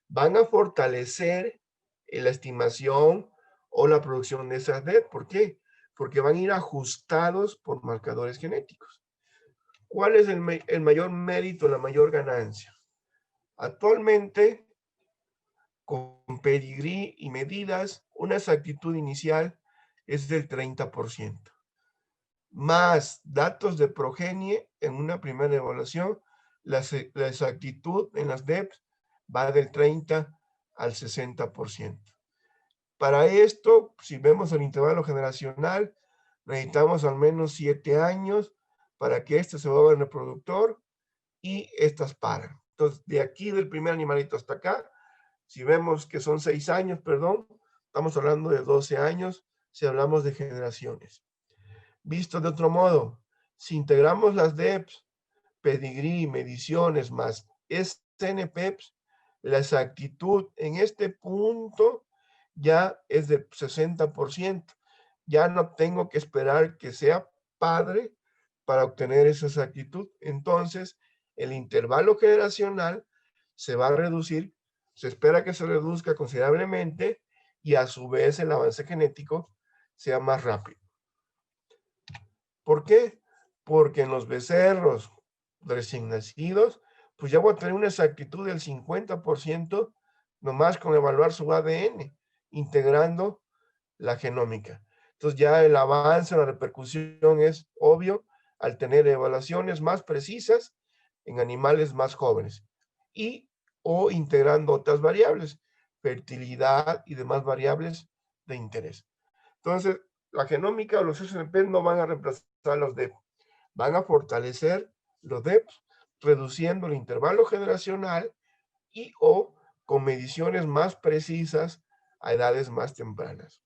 van a fortalecer la estimación o la producción de esas DEPs. ¿Por qué? Porque van a ir ajustados por marcadores genéticos. ¿Cuál es el mayor mérito, la mayor ganancia? Actualmente, con pedigrí y medidas, una exactitud inicial es del 30%. Más datos de progenie en una primera evaluación, la exactitud en las DEPs va del 30 al 60%. Para esto, si vemos el intervalo generacional, necesitamos al menos 7 años para que este se vuelva un reproductor y estas paran. Entonces, de aquí del primer animalito hasta acá, si vemos que son 6 años, perdón, estamos hablando de 12 años si hablamos de generaciones. Visto de otro modo, si integramos las DEPs, pedigrí, mediciones más SNPEPs, la exactitud en este punto ya es de 60%. Ya no tengo que esperar que sea padre para obtener esa exactitud. Entonces, el intervalo generacional se va a reducir, se espera que se reduzca considerablemente y a su vez el avance genético sea más rápido. ¿Por qué? Porque en los becerros recién nacidos, pues ya voy a tener una exactitud del 50% nomás con evaluar su ADN, integrando la genómica. Entonces ya el avance, la repercusión es obvio al tener evaluaciones más precisas en animales más jóvenes y o integrando otras variables, fertilidad y demás variables de interés. Entonces, la genómica o los SNP no van a reemplazar los DEP, van a fortalecer los DEPs, reduciendo el intervalo generacional y o con mediciones más precisas a edades más tempranas.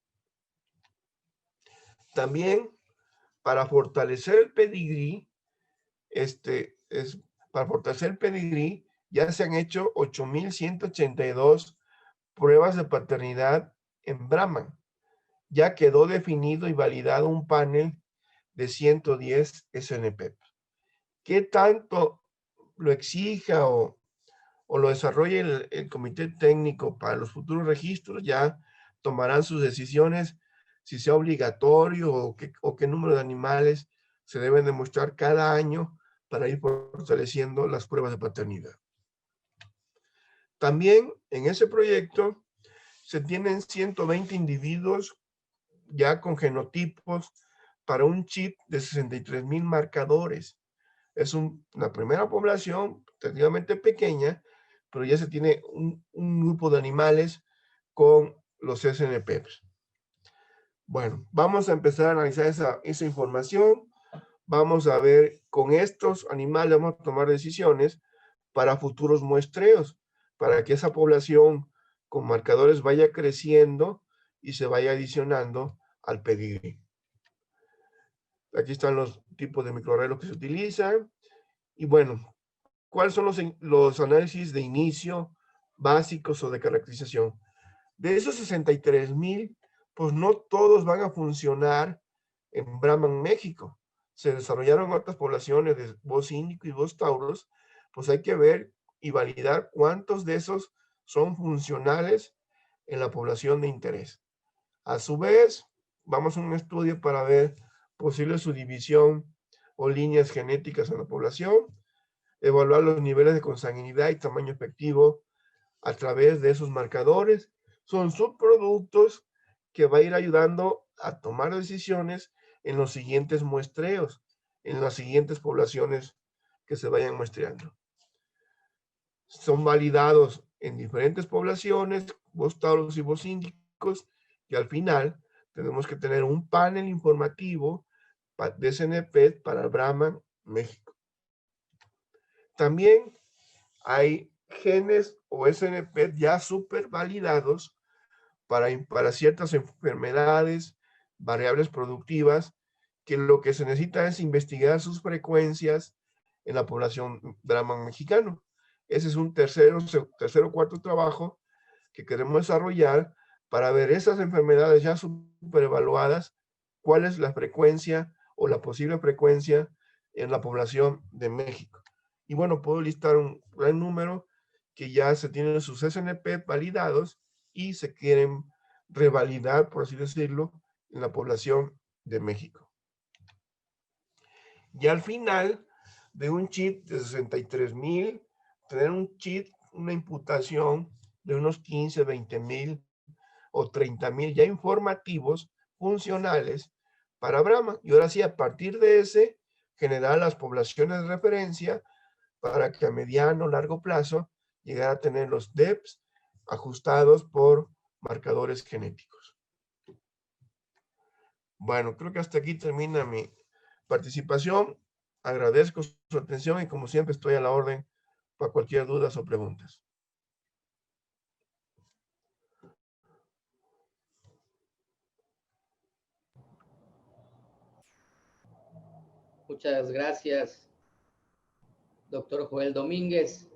También para fortalecer el pedigrí, ya se han hecho 8,182 pruebas de paternidad en Brahman. Ya quedó definido y validado un panel de 110 SNP. ¿Qué tanto lo exija o lo desarrolle el comité técnico para los futuros registros? Ya tomarán sus decisiones si sea obligatorio o qué número de animales se deben demostrar cada año para ir fortaleciendo las pruebas de paternidad. También en ese proyecto se tienen 120 individuos ya con genotipos para un chip de 63,000 marcadores. Es una primera población relativamente pequeña, pero ya se tiene un grupo de animales con los SNPs. Bueno, vamos a empezar a analizar esa información. Vamos a ver, con estos animales vamos a tomar decisiones para futuros muestreos, para que esa población con marcadores vaya creciendo y se vaya adicionando al pedigrí. Aquí están los tipos de microarreglos que se utilizan. Y bueno, ¿cuáles son los análisis de inicio básicos o de caracterización? De esos 63,000, pues no todos van a funcionar en Brahman, México. Se desarrollaron otras poblaciones de Bos índico y Bos taurus, pues hay que ver y validar cuántos de esos son funcionales en la población de interés. A su vez, vamos a un estudio para ver posible subdivisión o líneas genéticas en la población, evaluar los niveles de consanguinidad y tamaño efectivo a través de esos marcadores. Son subproductos que va a ir ayudando a tomar decisiones en los siguientes muestreos, en las siguientes poblaciones que se vayan muestreando. Son validados en diferentes poblaciones, Bos taurus y Bos índicos, y al final tenemos que tener un panel informativo de SNP para Brahman, México. También hay genes o SNP ya súper validados para ciertas enfermedades, variables productivas, que lo que se necesita es investigar sus frecuencias en la población Brahman mexicano. Ese es un tercero o cuarto trabajo que queremos desarrollar para ver esas enfermedades ya súper evaluadas, cuál es la frecuencia o la posible frecuencia en la población de México. Y bueno, puedo listar un gran número que ya se tienen sus SNP validados y se quieren revalidar, por así decirlo, en la población de México. Y al final de un chip de 63,000, tener un chip, una imputación de unos 15, 20,000 o 30,000 ya informativos funcionales para Brahma. Y ahora sí, a partir de ese, generar las poblaciones de referencia para que a mediano o largo plazo llegar a tener los DEPs ajustados por marcadores genéticos. Bueno, creo que hasta aquí termina mi participación. Agradezco su atención y como siempre estoy a la orden para cualquier duda o preguntas. Muchas gracias, doctor Joel Domínguez.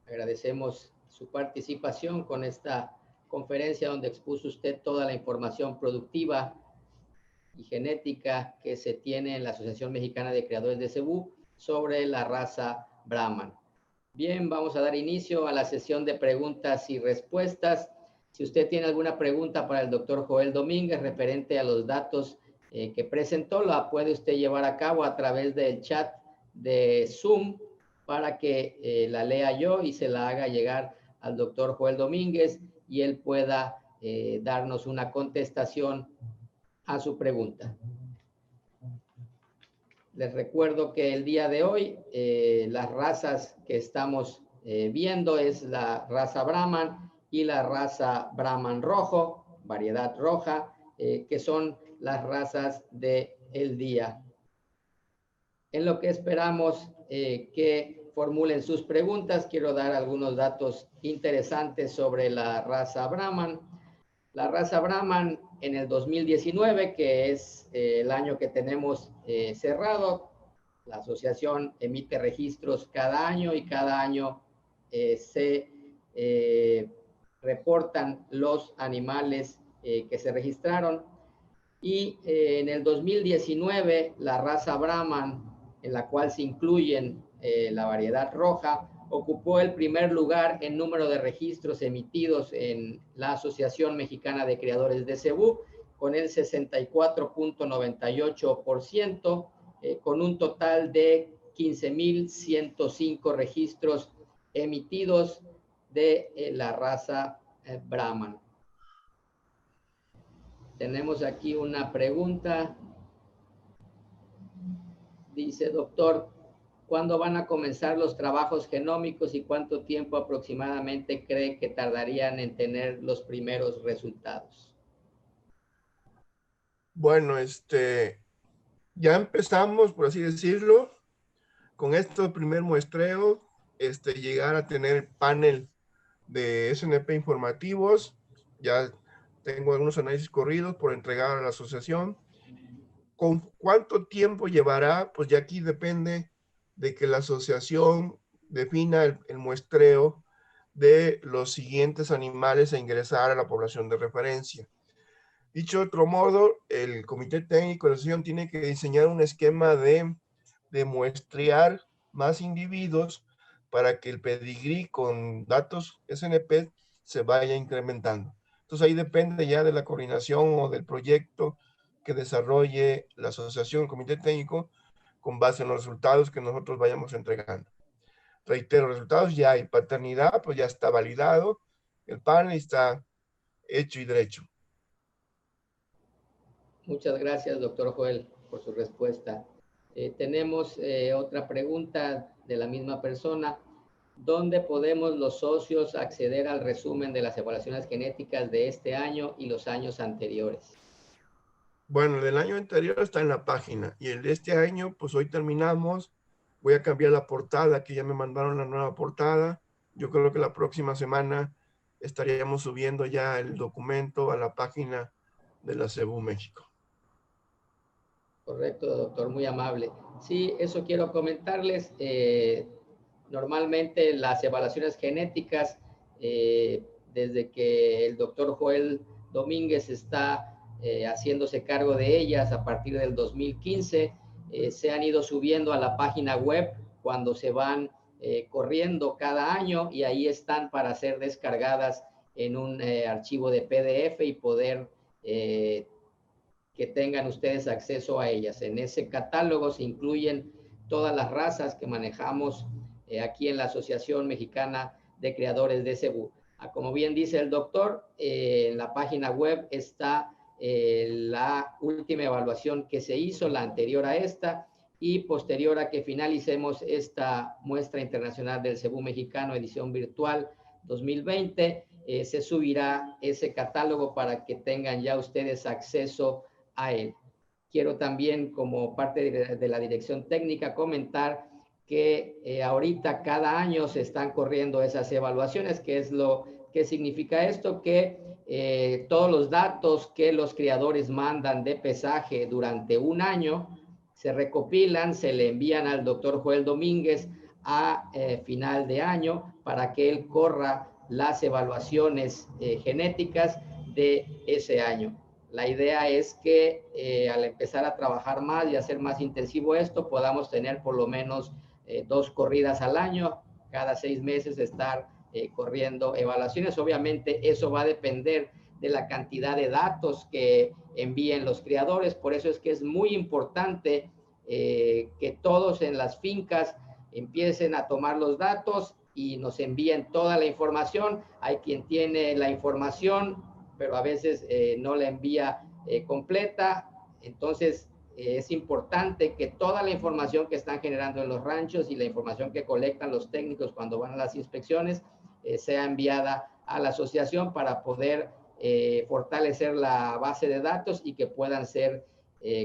Agradecemos su participación con esta conferencia donde expuso usted toda la información productiva y genética que se tiene en la Asociación Mexicana de Criadores de Cebú sobre la raza Brahman. Bien, vamos a dar inicio a la sesión de preguntas y respuestas. Si usted tiene alguna pregunta para el doctor Joel Domínguez referente a los datos que presentó, la puede usted llevar a cabo a través del chat de Zoom para que la lea yo y se la haga llegar al doctor Joel Domínguez y él pueda darnos una contestación a su pregunta. Les recuerdo que el día de hoy las razas que estamos viendo es la raza Brahman y la raza Brahman rojo, variedad roja, que son las razas del día. En lo que esperamos que formulen sus preguntas, quiero dar algunos datos interesantes sobre la raza Brahman. La raza Brahman en el 2019, que es el año que tenemos cerrado, la asociación emite registros cada año y cada año se reportan los animales que se registraron. Y en el 2019, la raza Brahman, en la cual se incluyen la variedad roja, ocupó el primer lugar en número de registros emitidos en la Asociación Mexicana de Criadores de Cebú, con el 64.98%, con un total de 15.105 registros emitidos de la raza Brahman. Tenemos aquí una pregunta. Dice, doctor, ¿cuándo van a comenzar los trabajos genómicos y cuánto tiempo aproximadamente cree que tardarían en tener los primeros resultados? Bueno, ya empezamos, por así decirlo, con este primer muestreo, llegar a tener panel de SNP informativos. Ya tengo algunos análisis corridos por entregar a la asociación. ¿Con cuánto tiempo llevará? Pues ya aquí depende de que la asociación defina el muestreo de los siguientes animales a ingresar a la población de referencia. Dicho de otro modo, el comité técnico de la asociación tiene que diseñar un esquema de muestrear más individuos para que el pedigrí con datos SNP se vaya incrementando. Entonces ahí depende ya de la coordinación o del proyecto que desarrolle la asociación, el comité técnico, con base en los resultados que nosotros vayamos entregando. Reitero, resultados ya hay, paternidad pues ya está validado, el panel está hecho y derecho. Muchas gracias, doctor Joel, por su respuesta. Tenemos otra pregunta de la misma persona. ¿Dónde podemos los socios acceder al resumen de las evaluaciones genéticas de este año y los años anteriores? Bueno, el del año anterior está en la página y el de este año, pues hoy terminamos. Voy a cambiar la portada, que ya me mandaron la nueva portada. Yo creo que la próxima semana estaríamos subiendo ya el documento a la página de la Cebú México. Correcto, doctor, muy amable. Sí, eso quiero comentarles. Normalmente las evaluaciones genéticas, desde que el doctor Joel Domínguez está haciéndose cargo de ellas a partir del 2015, se han ido subiendo a la página web cuando se van corriendo cada año y ahí están para ser descargadas en un archivo de PDF y poder que tengan ustedes acceso a ellas. En ese catálogo se incluyen todas las razas que manejamos aquí en la Asociación Mexicana de Criadores de Cebú. Como bien dice el doctor, en la página web está la última evaluación que se hizo, la anterior a esta, y posterior a que finalicemos esta muestra internacional del Cebú Mexicano edición virtual 2020, se subirá ese catálogo para que tengan ya ustedes acceso a él. Quiero también, como parte de la dirección técnica, comentar que ahorita cada año se están corriendo esas evaluaciones. ¿Qué significa esto? Que todos los datos que los criadores mandan de pesaje durante un año se recopilan, se le envían al doctor Joel Domínguez a final de año para que él corra las evaluaciones genéticas de ese año. La idea es que al empezar a trabajar más y hacer más intensivo esto, podamos tener por lo menos 2 corridas al año, cada 6 meses estar corriendo evaluaciones. Obviamente eso va a depender de la cantidad de datos que envíen los criadores, por eso es que es muy importante que todos en las fincas empiecen a tomar los datos y nos envíen toda la información. Hay quien tiene la información, pero a veces no la envía completa. Entonces, es importante que toda la información que están generando en los ranchos y la información que colectan los técnicos cuando van a las inspecciones sea enviada a la asociación para poder fortalecer la base de datos y que puedan ser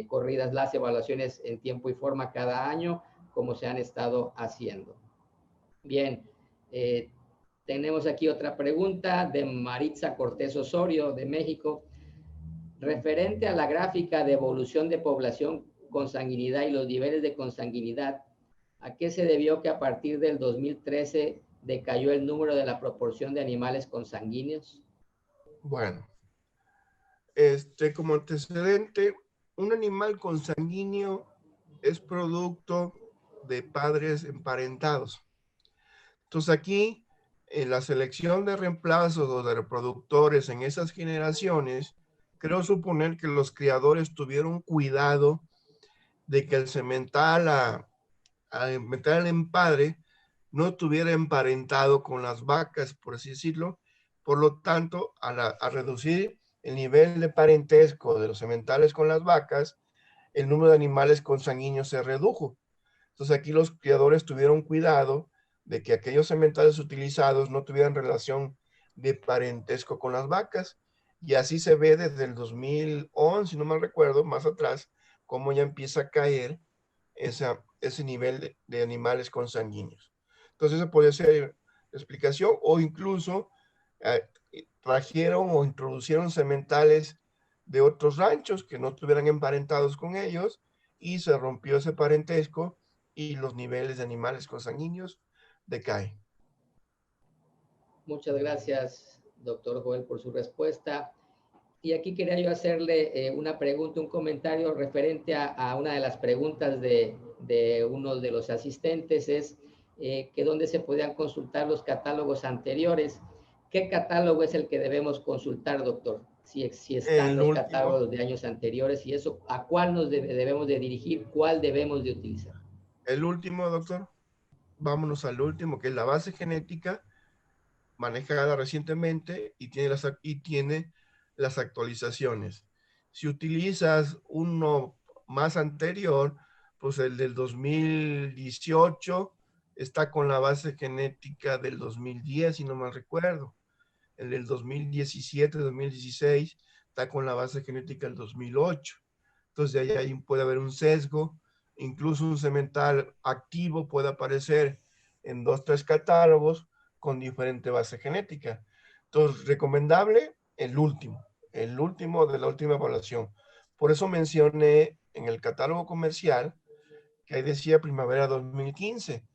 corridas las evaluaciones en tiempo y forma cada año, como se han estado haciendo. Bien, tenemos aquí otra pregunta de Maritza Cortés Osorio, de México. Referente a la gráfica de evolución de población consanguinidad y los niveles de consanguinidad, ¿a qué se debió que a partir del 2013 decayó el número de la proporción de animales consanguíneos? Bueno, como antecedente, un animal consanguíneo es producto de padres emparentados. Entonces aquí, en la selección de reemplazos o de reproductores en esas generaciones, creo suponer que los criadores tuvieron cuidado de que el semental al empadre no estuviera emparentado con las vacas, por así decirlo. Por lo tanto, a reducir el nivel de parentesco de los sementales con las vacas, el número de animales consanguíneos se redujo. Entonces aquí los criadores tuvieron cuidado de que aquellos sementales utilizados no tuvieran relación de parentesco con las vacas. Y así se ve desde el 2011, si no mal recuerdo, más atrás, cómo ya empieza a caer ese nivel de animales consanguíneos. Entonces, esa podría ser la explicación, o incluso trajeron o introducieron sementales de otros ranchos que no estuvieran emparentados con ellos y se rompió ese parentesco y los niveles de animales consanguíneos decaen. Muchas gracias, doctor Joel, por su respuesta. Y aquí quería yo hacerle una pregunta, un comentario referente a una de las preguntas de uno de los asistentes, es que dónde se podían consultar los catálogos anteriores. ¿Qué catálogo es el que debemos consultar, doctor? Si están los catálogos de años anteriores y eso, ¿a cuál nos debemos de dirigir? ¿Cuál debemos de utilizar? El último, doctor. Vámonos al último, que es la base genética manejada recientemente y tiene las actualizaciones. Si utilizas uno más anterior, pues el del 2018 está con la base genética del 2010, si no mal recuerdo. El del 2017, 2016 está con la base genética del 2008. Entonces de ahí puede haber un sesgo, incluso un semental activo puede aparecer en 2, 3 catálogos con diferente base genética. Entonces, recomendable el último de la última evaluación. Por eso mencioné en el catálogo comercial que ahí decía primavera 2015.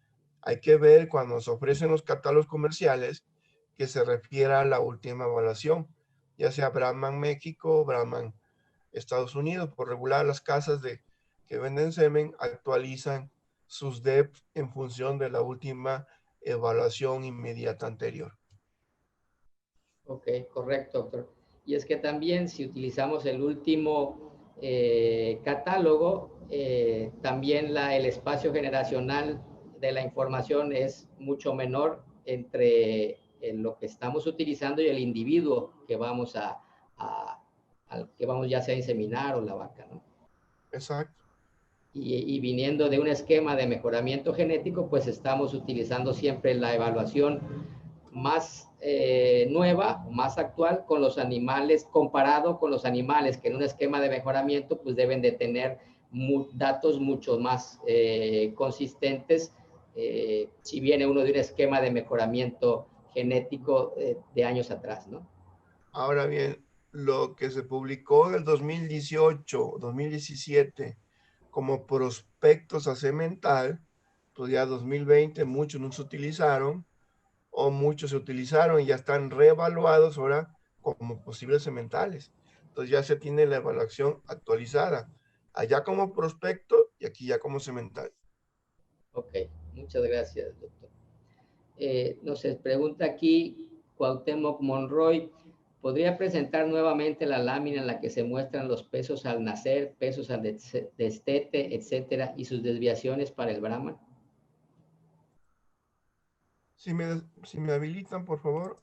Hay que ver cuando nos ofrecen los catálogos comerciales que se refiera a la última evaluación, ya sea Brahman México o Brahman Estados Unidos. Por regular, las casas que venden semen actualizan sus DEP en función de la última evaluación inmediata anterior. Ok, correcto, doctor. Y es que también si utilizamos el último catálogo, también el espacio generacional de la información es mucho menor entre lo que estamos utilizando y el individuo que vamos al que vamos ya sea a inseminar o la vaca, ¿no? Exacto. Y viniendo de un esquema de mejoramiento genético, pues estamos utilizando siempre la evaluación más nueva, más actual con los animales, comparado con los animales que en un esquema de mejoramiento pues deben de tener datos mucho más consistentes si viene uno de un esquema de mejoramiento genético de años atrás, ¿no? Ahora bien, lo que se publicó en el 2018, 2017 como prospectos a semental, pues ya 2020 muchos no se utilizaron o muchos se utilizaron y ya están reevaluados ahora como posibles sementales. Entonces ya se tiene la evaluación actualizada, allá como prospecto y aquí ya como semental. Ok, muchas gracias, doctor. Nos pregunta aquí Cuauhtémoc Monroy, ¿podría presentar nuevamente la lámina en la que se muestran los pesos al nacer, pesos al destete, etcétera, y sus desviaciones para el Brahman? Si me habilitan, por favor.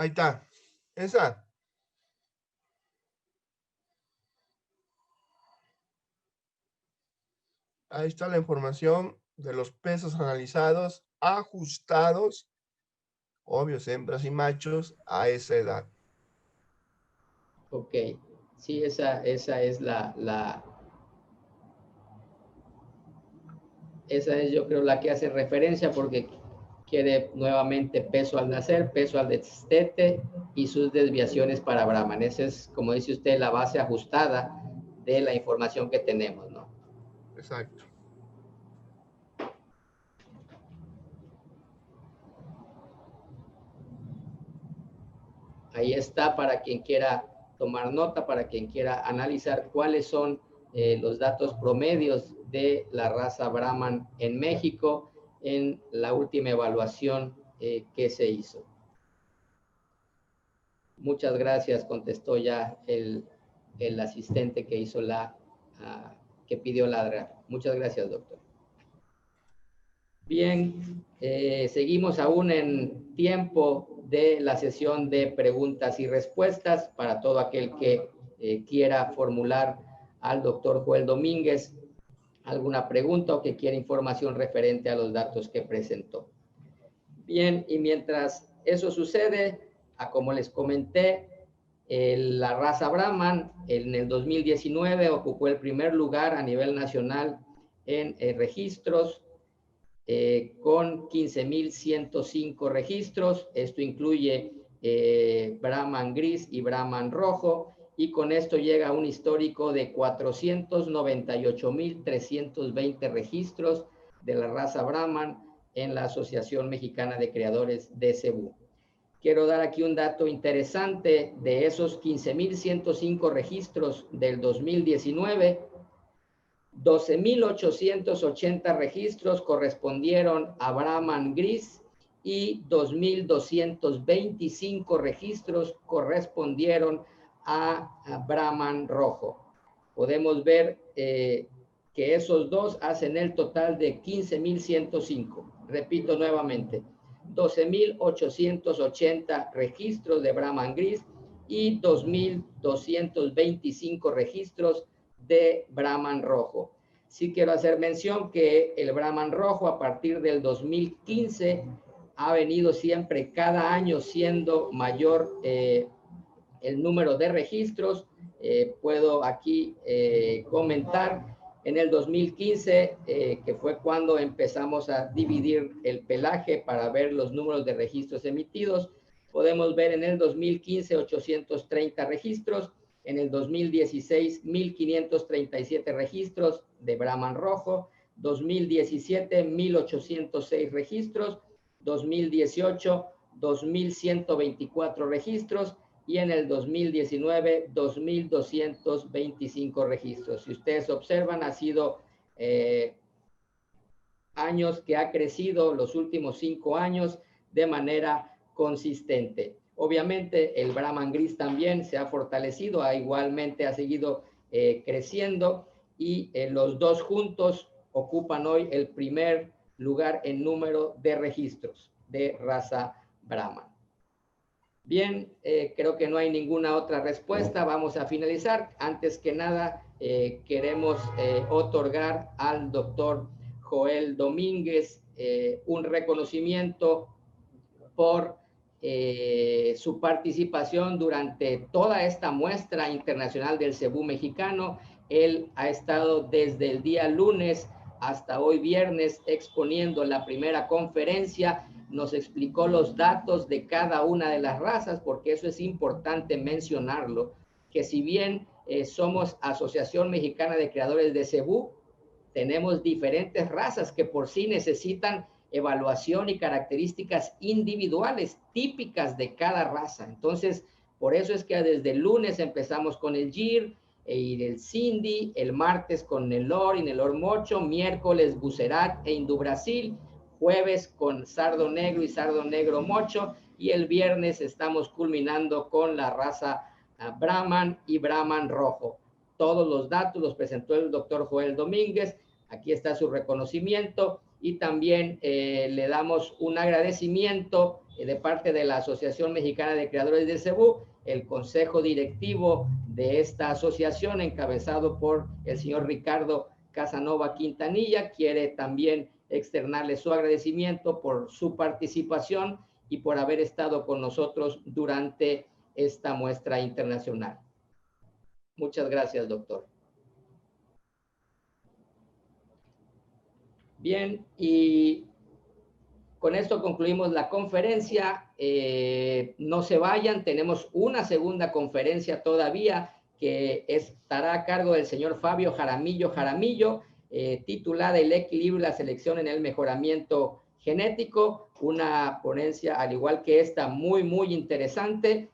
Ahí está. Esa. Ahí está la información de los pesos analizados, ajustados, obvios, hembras y machos, a esa edad. Ok, sí, esa es esa es yo creo la que hace referencia porque quiere nuevamente peso al nacer, peso al destete y sus desviaciones para Brahman. Esa es, como dice usted, la base ajustada de la información que tenemos, ¿no? Exacto. Ahí está para quien quiera tomar nota, para quien quiera analizar cuáles son los datos promedios de la raza Brahman en México en la última evaluación que se hizo. Muchas gracias, contestó ya el asistente que hizo que pidió la. Muchas gracias, doctor. Bien, seguimos aún en tiempo de la sesión de preguntas y respuestas para todo aquel que quiera formular al doctor Joel Domínguez alguna pregunta o que quiera información referente a los datos que presentó. Bien, y mientras eso sucede, como les comenté, la raza Brahman en el 2019 ocupó el primer lugar a nivel nacional en registros con 15,105 registros. Esto incluye Brahman gris y Brahman rojo, y con esto llega a un histórico de 498,320 registros de la raza Brahman en la Asociación Mexicana de Criadores de Cebú. Quiero dar aquí un dato interesante de esos 15,105 registros del 2019. 12,880 registros correspondieron a Brahman gris y 2,225 registros correspondieron a Brahman rojo. Podemos ver que esos dos hacen el total de 15,105. Repito nuevamente, 12,880 registros de Brahman gris y 2,225 registros de Brahman rojo. Sí quiero hacer mención que el Brahman rojo a partir del 2015 ha venido siempre cada año siendo mayor el número de registros. Puedo aquí comentar en el 2015, que fue cuando empezamos a dividir el pelaje para ver los números de registros emitidos. Podemos ver en el 2015 830 registros, en el 2016 1,537 registros de Brahman rojo, 2017 1,806 registros, 2018 2,124 registros, y en el 2019 2,225 registros. Si ustedes observan, ha sido años que ha crecido los últimos 5 años de manera consistente. Obviamente el Brahman gris también se ha fortalecido, igualmente ha seguido creciendo, y los dos juntos ocupan hoy el primer lugar en número de registros de raza Brahman. Bien, creo que no hay ninguna otra respuesta. Vamos a finalizar. Antes que nada, queremos otorgar al doctor Joel Domínguez un reconocimiento por su participación durante toda esta muestra internacional del cebú mexicano. Él ha estado desde el día lunes hasta hoy viernes exponiendo la primera conferencia. Nos explicó los datos de cada una de las razas, porque eso es importante mencionarlo, que si bien somos Asociación Mexicana de Criadores de Cebú, tenemos diferentes razas que por sí necesitan evaluación y características individuales típicas de cada raza. Entonces, por eso es que desde el lunes empezamos con el Gir y el Sindhi, el martes con el Lor y el Lor Mocho, miércoles Bucerat e Indu-Brasil, jueves con Sardo Negro y Sardo Negro Mocho, y el viernes estamos culminando con la raza Brahman y Brahman Rojo. Todos los datos los presentó el doctor Joel Domínguez. Aquí está su reconocimiento, y también le damos un agradecimiento de parte de la Asociación Mexicana de Criadores de Cebú, el consejo directivo de esta asociación, encabezado por el señor Ricardo Casanova Quintanilla, quiere también externarle su agradecimiento por su participación y por haber estado con nosotros durante esta muestra internacional. Muchas gracias, doctor. Bien, y con esto concluimos la conferencia. No se vayan, tenemos una segunda conferencia todavía que estará a cargo del señor Fabio Jaramillo, titulada El equilibrio y la selección en el mejoramiento genético, una ponencia al igual que esta muy interesante.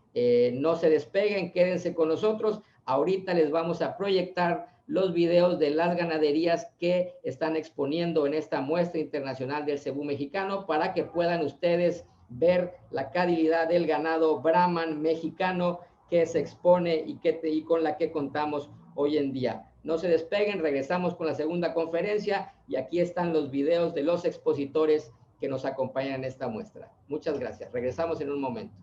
No se despeguen, quédense con nosotros. Ahorita les vamos a proyectar los videos de las ganaderías que están exponiendo en esta muestra internacional del cebú mexicano, para que puedan ustedes ver la calidad del ganado Brahman mexicano que se expone y con la que contamos hoy en día. No se despeguen, regresamos con la segunda conferencia, y aquí están los videos de los expositores que nos acompañan en esta muestra. Muchas gracias. Regresamos en un momento.